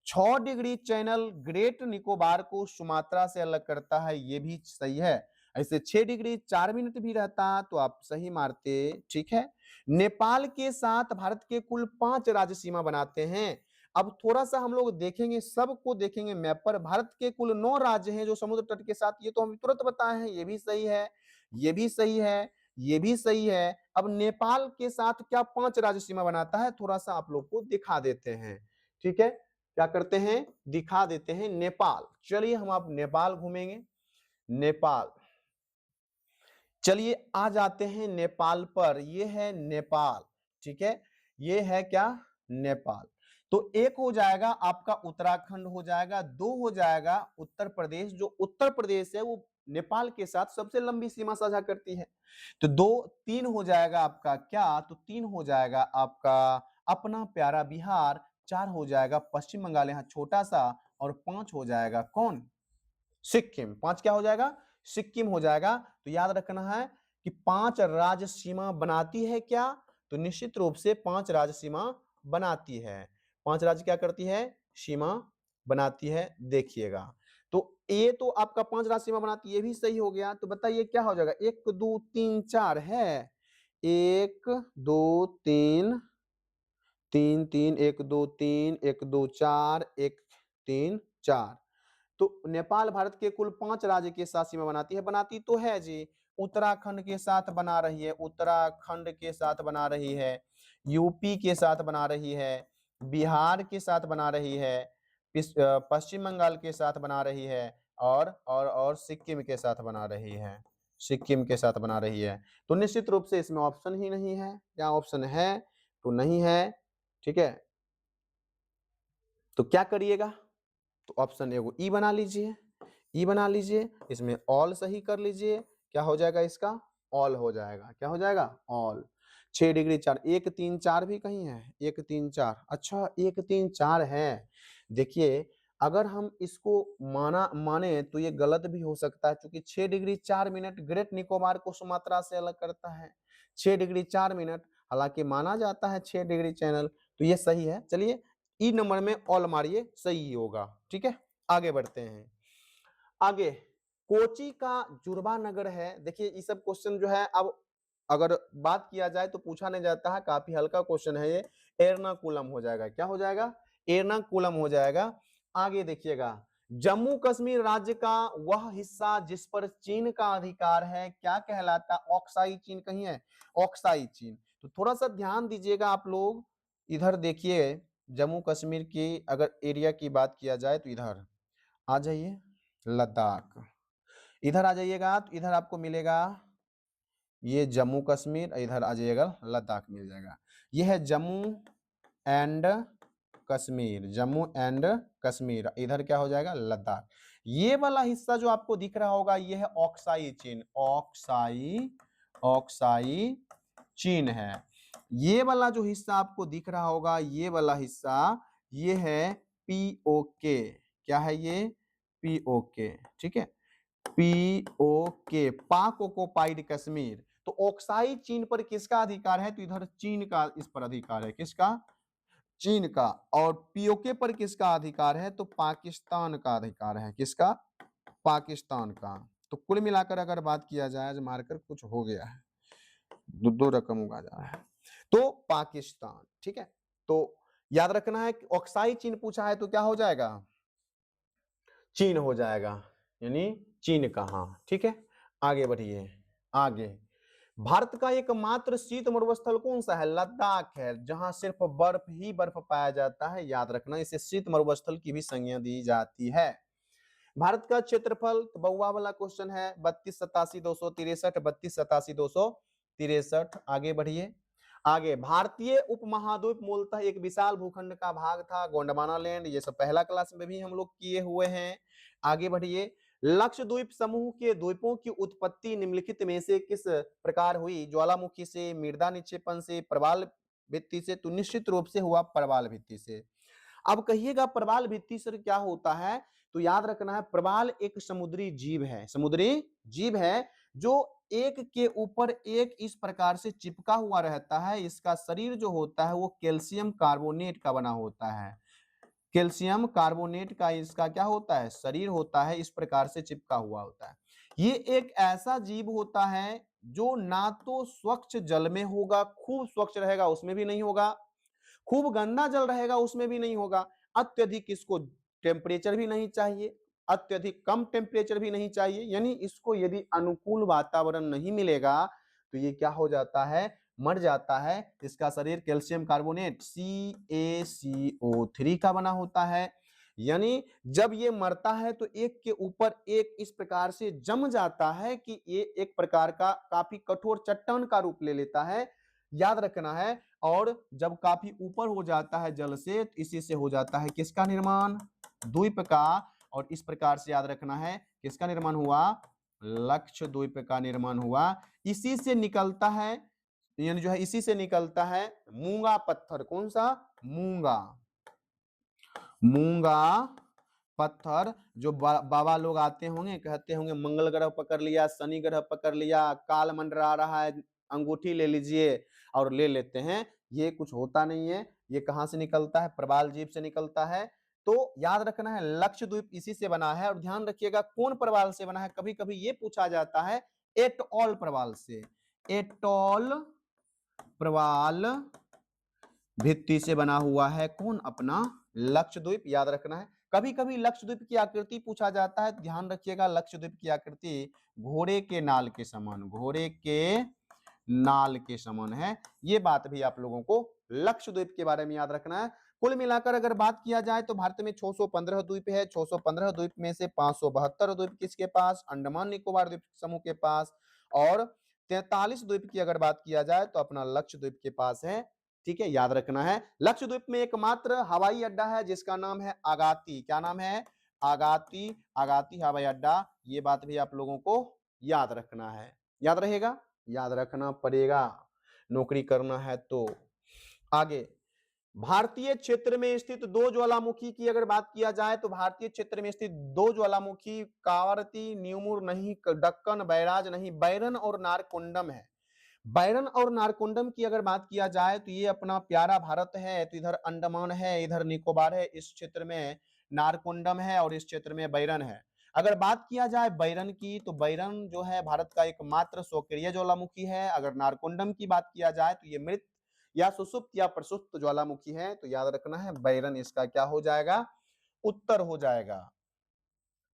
6 डिग्री चैनल ग्रेट निकोबार को सुमात्रा से अलग करता है, ये भी सही है। ऐसे 6 डिग्री 4 मिनट भी रहता तो आप सही मारते, ठीक है। नेपाल के साथ भारत के कुल 5 राज्य सीमा बनाते हैं। अब थोड़ा-सा हम लोग देखेंगे, सबको देखेंगे मैप पर। भारत के कुल 9 राज्य हैं जो समुद्र तट के साथ, ये तो हम तुरंत बताए हैं, ये भी सही है, ये भी सही है, ये भी सही है। अब नेपाल के साथ क्या 5 राज्य सीमा बनाता है? थोड़ा-सा आप लोग को दिखा देते हैं, ठीक है। क्या करते हैं? दिखा देते हैं नेपाल। चलिए हम आप नेपाल घूमेंगे। नेपाल, चलिए आ जाते हैं नेपाल पर। ये है नेपाल, ठीक है। ये है क्या? नेपाल। तो एक हो जाएगा आपका उत्तराखंड हो जाएगा, 2 हो जाएगा उत्तर प्रदेश। जो उत्तर प्रदेश है वो नेपाल के साथ सबसे लंबी सीमा साझा करती है। तो 2 3 हो जाएगा आपका क्या? तो 3 हो जाएगा आपका अपना प्यारा बिहार। 4 हो जाएगा पश्चिम बंगाल, यहाँ छोटा-सा। और 5 हो जाएगा कौन? सिक्किम। 5 क्या हो जाएगा? सिक्किम हो जाएगा। तो याद रखना है कि 5 राज्य सीमा बनाती है क्या? तो निश्चित रूप से 5 राज्य सीमा बनाती है। 5 राज्य क्या करती है? सीमा बनाती है, देखिएगा। तो ये तो आपका 5 राज्य सीमा बनाती है, ये भी सही हो गया। तो बताइए क्या हो जाएगा? 1 2 3 4 है। 1 2 3 3 3 1 2 3 1 2 4 1 3 4। तो नेपाल भारत के कुल 5 राज्य के साथ सीमा बनाती है, बनाती तो है जी। उत्तराखंड के साथ बना रही है, उत्तराखंड के साथ बना रही है, यूपी के साथ बना रही है, बिहार के साथ बना रही है, पश्चिम बंगाल के साथ बना रही है, और सिक्किम के साथ बना रही है। सिक्किम के साथ बना रही है। तो निश्चित रूप से इसमें ऑप्शन ही नहीं है। क्या ऑप्शन है? तो नहीं है, ठीक है। तो क्या करिएगा? तो ऑप्शन एगो ई बना लीजिए, ई बना लीजिए। इसमें ऑल सही कर लीजिए। क्या हो जाएगा इसका? ऑल हो जाएगा। क्या हो जाएगा? ऑल। 6 डिग्री 4, 1 3 4 भी कहीं है? 1 3 4, अच्छा 1 3 4 है। देखिए, अगर हम इसको माने तो ये गलत भी हो सकता है, क्योंकि 6 डिग्री 4 मिनट ग्रेट निकोबार को सुमात्रा से अलग करता है। 6 डिग्री 4 मिनट, हालांकि माना जाता है 6 डिग्री चैनल। तो ये सही है। चलिए ई नंबर में ऑल मारिए, सही ही होगा, ठीक है। आगे बढ़ते हैं। आगे, कोची का जुड़वा नगर है। देखिए ये सब क्वेश्चन जो है, अब अगर बात किया जाए तो पूछा नहीं जाता है, काफी हल्का क्वेश्चन है ये। एर्नाकुलम हो जाएगा। क्या हो जाएगा? एर्नाकुलम हो जाएगा। आगे देखिएगा, जम्मू कश्मीर राज्य का वह हिस्सा जिस पर चीन का अधिकार है क्या कहलाता? ऑक्साई चीन कहीं है? ऑक्साई चीन। तो थोड़ा सा ध्यान दीजिएगा आप लोग। इधर देखिए, जम्मू कश्मीर की अगर एरिया की बात किया जाए तो इधर आ जाइए, लद्दाख। इधर आ जाइएगा तो इधर आपको मिलेगा ये जम्मू कश्मीर, इधर आ जाइएगा लद्दाख मिल जाएगा। ये है जम्मू एंड कश्मीर, जम्मू एंड कश्मीर। इधर क्या हो जाएगा? लद्दाख। ये वाला हिस्सा जो आपको दिख रहा होगा ये है ऑक्साई चीन। ऑक्साई, ऑक्साई चीन है। ये वाला जो हिस्सा आपको दिख रहा होगा, ये वाला हिस्सा, ये है पीओके। क्या है ये? पीओके, ठीक है। पीओके, पाक ऑक्युपाइड कश्मीर। तो ऑक्साई चीन पर किसका अधिकार है? तो इधर चीन का इस पर अधिकार है। किसका? चीन का। और पीओके पर किसका अधिकार है? तो पाकिस्तान का अधिकार है। किसका? पाकिस्तान का। तो कुल मिलाकर अगर बात किया जाए, आज मार्कर कुछ हो गया है, दो रकम उगा जा रहा है, तो पाकिस्तान, ठीक है। तो याद रखना है कि ऑक्साई चीन पूछा है तो क्या हो जाएगा? चीन हो जाएगा, यानी चीन का। हाँ, ठीक है। आगे बढ़िए। आगे, भारत का एकमात्र शीत मरुस्थल कौन सा है? लद्दाख है, जहां सिर्फ बर्फ ही बर्फ पाया जाता है। याद रखना, इसे शीत मरुस्थल की भी संज्ञा दी जाती है। भारत का क्षेत्रफल, तो बउआ वाला क्वेश्चन है, 32 87 263, 32 87 263। आगे बढ़िए। आगे, भारतीय उपमहाद्वीप मूलतः एक विशाल भूखंड का भाग था, गोंडवाना लैंड। ये सब पहला क्लास में भी हम लोग किए हुए हैं। आगे बढ़िए। लक्षद्वीप समूह के द्वीपों की उत्पत्ति निम्नलिखित में से किस प्रकार हुई? ज्वालामुखी से, मृदा निक्षेपण से, प्रवाल भित्ति से? तो निश्चित रूप से हुआ प्रवाल भित्ति से। अब कहिएगा प्रवाल भित्ति सर क्या होता है? तो याद रखना है प्रवाल एक समुद्री जीव है, समुद्री जीव है जो एक के ऊपर एक इस प्रकार से चिपका हुआ रहता है। इसका शरीर जो होता है वो कैल्शियम कार्बोनेट का बना होता है। कैल्शियम कार्बोनेट का इसका क्या होता है? शरीर होता है, इस प्रकार से चिपका हुआ होता है। ये एक ऐसा जीव होता है जो ना तो स्वच्छ जल में होगा, खूब स्वच्छ रहेगा उसमें भी नहीं होगा, खूब गंदा जल रहेगा उसमें भी नहीं होगा, अत्यधिक इसको टेम्परेचर भी नहीं चाहिए, अत्यधिक कम टेम्परेचर भी नहीं चाहिए, यानी इसको यदि अनुकूल वातावरण नहीं मिलेगा तो ये क्या हो जाता है? मर जाता है। इसका शरीर कैल्शियम कार्बोनेट CaCO3 का बना होता है। यानी जब ये मरता है तो एक के ऊपर एक इस प्रकार से जम जाता है कि ये एक प्रकार का काफी कठोर चट्टान का रूप ले लेता है। याद रखना है। और जब काफी ऊपर हो जाता है जल से तो इसी से हो जाता है किसका निर्माण? द्वीप का। और इस प्रकार से याद रखना है किसका निर्माण हुआ? लक्षद्वीप का निर्माण हुआ। इसी से निकलता है, यानी जो है इसी से निकलता है मूंगा पत्थर। कौन सा? मूंगा। मूंगा पत्थर जो बाबा लोग आते होंगे, कहते होंगे मंगल ग्रह पकड़ लिया, शनि ग्रह पकड़ लिया, काल मंडरा रहा है, अंगूठी ले लीजिए, और ले लेते हैं। ये कुछ होता नहीं है। ये कहां से निकलता है? प्रवाल जीव से निकलता है। तो याद रखना है लक्षद्वीप इसी से बना है। और ध्यान रखिएगा कौन प्रवाल से बना है? कभी कभी ये पूछा जाता है एटॉल प्रवाल से। एटॉल प्रवाल भित्ति से बना हुआ है कौन? अपना लक्षद्वीप। याद रखना है। कभी कभी लक्षद्वीप की आकृति पूछा जाता है, ध्यान रखिएगा लक्षद्वीप की आकृति घोड़े के नाल के समान, घोड़े के नाल के समान है। ये बात भी आप लोगों को लक्षद्वीप के बारे में याद रखना है। कुल मिलाकर अगर बात किया जाए तो भारत में 615 द्वीप है। 615 द्वीप में से 572 द्वीप किसके पास? अंडमान निकोबार द्वीप समूह के पास। और 43 द्वीप की अगर बात किया जाए तो अपना लक्षद्वीप के पास है। ठीक है, याद रखना है। लक्षद्वीप में एकमात्र हवाई अड्डा है जिसका नाम है आगाती। क्या नाम है? आगाती। आगाती हवाई अड्डा। ये बात भी आप लोगों को याद रखना है। याद रहेगा? याद रखना पड़ेगा, नौकरी करना है तो। आगे भारतीय क्षेत्र में स्थित दो ज्वालामुखी की अगर बात किया जाए तो भारतीय क्षेत्र में स्थित दो ज्वालामुखी कावरती, न्यूमुर नहीं, दक्कन बैराज नहीं, बैरन और नारकुंडम है। बैरन और नारकुंडम की अगर बात किया जाए तो ये अपना प्यारा भारत है। तो इधर अंडमान है, इधर निकोबार है, इस क्षेत्र में नारकुंडम है और इस क्षेत्र में बैरन है। अगर बात किया जाए बैरन की तो बैरन जो है भारत का एकमात्र सक्रिय ज्वालामुखी है। अगर नारकुंडम की बात किया जाए तो ये मृत या सुसुप्त या प्रसुप्त ज्वालामुखी है। तो याद रखना है बैरन इसका क्या हो जाएगा? उत्तर हो जाएगा।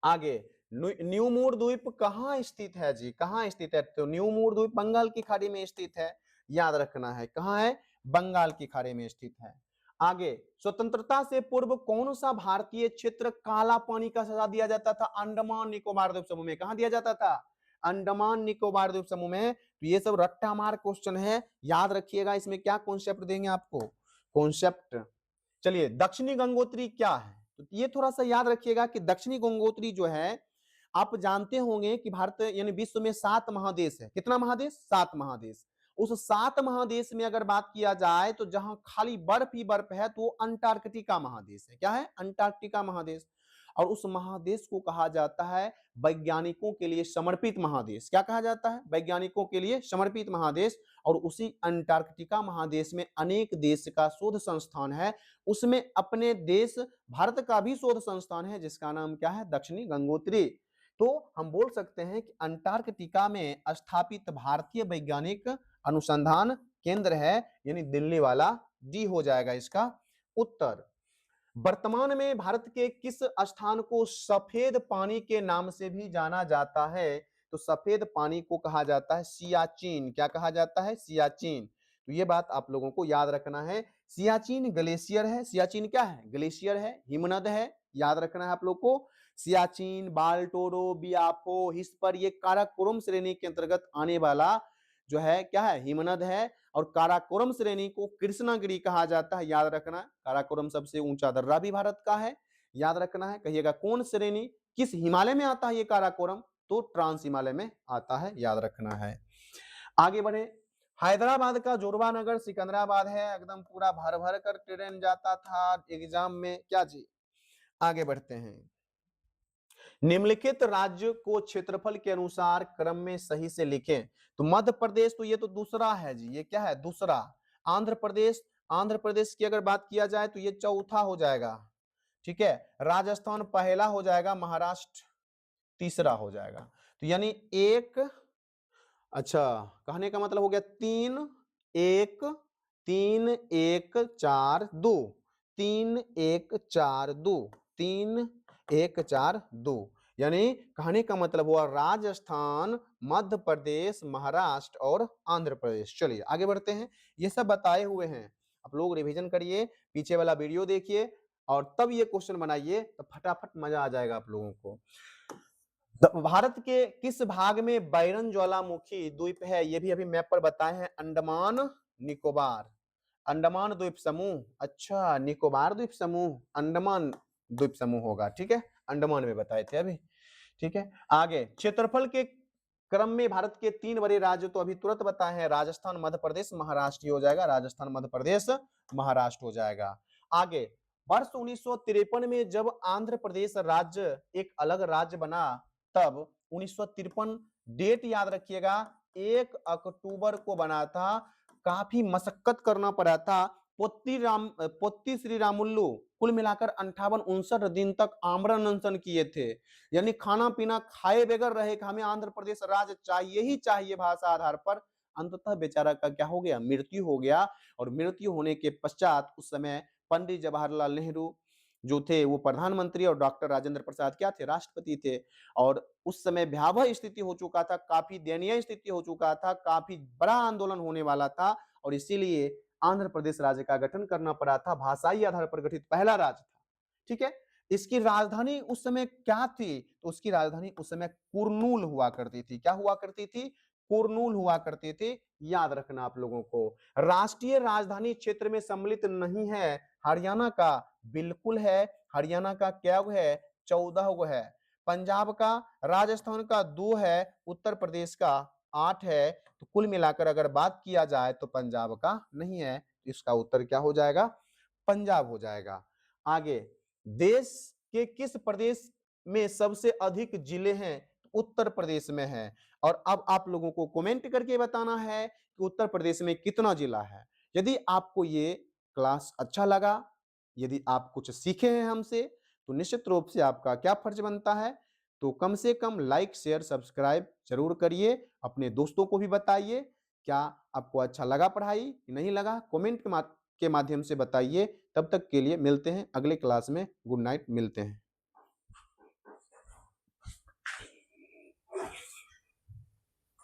आगे न्यूमूर द्वीप कहाँ स्थित है जी? कहाँ स्थित है? तो न्यूमूर द्वीप बंगाल की खाड़ी में स्थित है। याद रखना है कहाँ है? बंगाल की खाड़ी में स्थित है। आगे स्वतंत्रता से पूर्व कौन सा भारतीय क्षेत्र काला पानी का सजा दिया जाता था? अंडमान निकोबार द्वीप समूह में। कहाँ दिया जाता था? अंडमान निकोबार द्वीप समूह में। तो ये सब रट्टा मार क्वेश्चन है, याद रखिएगा। इसमें क्या कॉन्सेप्ट देंगे आपको? कॉन्सेप्ट। चलिए दक्षिणी गंगोत्री क्या है? तो ये थोड़ा सा याद रखिएगा कि दक्षिणी गंगोत्री जो है, आप जानते होंगे कि भारत यानी विश्व में 7 महादेश है। कितना महादेश? 7 महादेश। उस 7 महादेश में अगर बात किया जाए तो जहां खाली बर्फ ही बर्फ है तो वो अंटार्कटिका महादेश है। क्या है? अंटार्कटिका महादेश। और उस महादेश को कहा जाता है वैज्ञानिकों के लिए समर्पित महादेश। क्या कहा जाता है? वैज्ञानिकों के लिए समर्पित महादेश। और उसी अंटार्कटिका महादेश में अनेक देश का शोध संस्थान है। उसमें अपने देश भारत का भी शोध संस्थान है जिसका नाम क्या है? दक्षिणी गंगोत्री। तो हम बोल सकते हैं कि अंटार्कटिका में स्थापित भारतीय वैज्ञानिक अनुसंधान केंद्र है, यानी दिल्ली वाला। डी हो जाएगा इसका उत्तर। वर्तमान में भारत के किस स्थान को सफेद पानी के नाम से भी जाना जाता है? तो सफेद पानी को कहा जाता है सियाचिन। क्या कहा जाता है? सियाचिन। तो ये बात आप लोगों को याद रखना है। सियाचिन ग्लेशियर है। सियाचिन क्या है? ग्लेशियर है, हिमनद है। याद रखना है आप लोग को। सियाचिन, बाल्टोरो, बियाफो, हिस्पर ये काराकोरम श्रेणी के अंतर्गत आने वाला जो है क्या है? हिमनद है। और काराकोरम श्रेणी को कृष्णागिरी कहा जाता है। याद रखना है। काराकोरम सबसे ऊंचा दर्रा भी भारत का है। याद रखना है। कहिएगा कौन श्रेणी? किस हिमालय में आता है ये काराकोरम? तो ट्रांस हिमालय में आता है। याद रखना है। आगे बढ़े। हैदराबाद का जोरबा नगर सिकंदराबाद है, एकदम पूरा भर भर कर ट्रेन जाता था एग्जाम में। क्या जी, आगे बढ़ते हैं। निम्नलिखित राज्य को क्षेत्रफल के अनुसार क्रम में सही से लिखें। तो मध्य प्रदेश, तो ये तो दूसरा है जी, ये क्या है, दूसरा। आंध्र प्रदेश, आंध्र प्रदेश की अगर बात किया जाए तो ये चौथा हो जाएगा, ठीक है। राजस्थान पहला हो जाएगा, महाराष्ट्र तीसरा हो जाएगा। तो यानी एक, अच्छा, कहने का मतलब हो गया तीन एक, तीन एक चार दो, तीन एक चार दो, तीन एक चार दो, यानी कहने का मतलब हुआ राजस्थान, मध्य प्रदेश, महाराष्ट्र और आंध्र प्रदेश। चलिए आगे बढ़ते हैं, ये सब बताए हुए हैं, आप लोग रिवीजन करिए, पीछे वाला वीडियो देखिए और तब ये क्वेश्चन बनाइए, तो फटाफट मजा आ जाएगा आप लोगों को। भारत के किस भाग में बैरन ज्वालामुखी द्वीप है, ये भी अभी मैप पर बताए हैं, अंडमान निकोबार, अंडमान द्वीप समूह, अच्छा निकोबार द्वीप समूह, अंडमान द्वीप समूह होगा, ठीक है, अंडमान में बताए थे अभी, ठीक है। आगे क्षेत्रफल के क्रम में भारत के 3 बड़े राज्य तो अभी तुरंत बताए हैं, राजस्थान, मध्य प्रदेश, महाराष्ट्र हो जाएगा, राजस्थान, मध्य प्रदेश, महाराष्ट्र हो जाएगा। आगे वर्ष 1953 में जब आंध्र प्रदेश राज्य एक अलग राज्य बना, तब 1953 डेट याद रखिएगा, 1 अक्टूबर को बना था। काफी मशक्कत करना पड़ा था। पोत्ती श्री रामुल्लू कुल मिलाकर 58-59 दिन तक आमरण अनशन किए थे, यानी खाना पीना खाए बगैर रहे कि हमें आंध्र प्रदेश राज्य चाहिए ही चाहिए भाषा आधार पर। अंततः बेचारा का क्या हो गया, मृत्यु हो गया। और मृत्यु होने के पश्चात उस समय पंडित जवाहरलाल नेहरू जो थे वो प्रधानमंत्री और डॉक्टर राजेंद्र प्रसाद क्या थे, राष्ट्रपति थे। और उस समय भयावह स्थिति हो चुका था, काफी दयनीय स्थिति हो चुका था, काफी बड़ा आंदोलन होने वाला था और इसीलिए आंध्र प्रदेश राज्य का गठन करना पड़ा था। भाषाई आधार पर गठित पहला राज्य था, ठीक है। इसकी राजधानी उस समय क्या थी, तो उसकी राजधानी उस समय कुरनूल हुआ करती थी। क्या हुआ करती थी, कुरनूल हुआ करती थी, याद रखना आप लोगों को। राष्ट्रीय राजधानी क्षेत्र में सम्मिलित नहीं है, हरियाणा का बिल्कुल है, हरियाणा का क्या है, 14 गो है, पंजाब का, राजस्थान का 2 है, उत्तर प्रदेश का 8 है। तो कुल मिलाकर अगर बात किया जाए तो पंजाब का नहीं है, इसका उत्तर क्या हो जाएगा, पंजाब हो जाएगा। आगे देश के किस प्रदेश में सबसे अधिक जिले हैं, उत्तर प्रदेश में है। और अब आप लोगों को कमेंट करके बताना है कि उत्तर प्रदेश में कितना जिला है। यदि आपको ये क्लास अच्छा लगा, यदि आप कुछ सीखे हैं हमसे, तो निश्चित रूप से आपका क्या फर्ज बनता है, तो कम से कम लाइक शेयर सब्सक्राइब जरूर करिए, अपने दोस्तों को भी बताइए। क्या आपको अच्छा लगा पढ़ाई कि नहीं लगा, कमेंट के माध्यम से बताइए। तब तक के लिए मिलते हैं अगले क्लास में, गुड नाइट, मिलते हैं।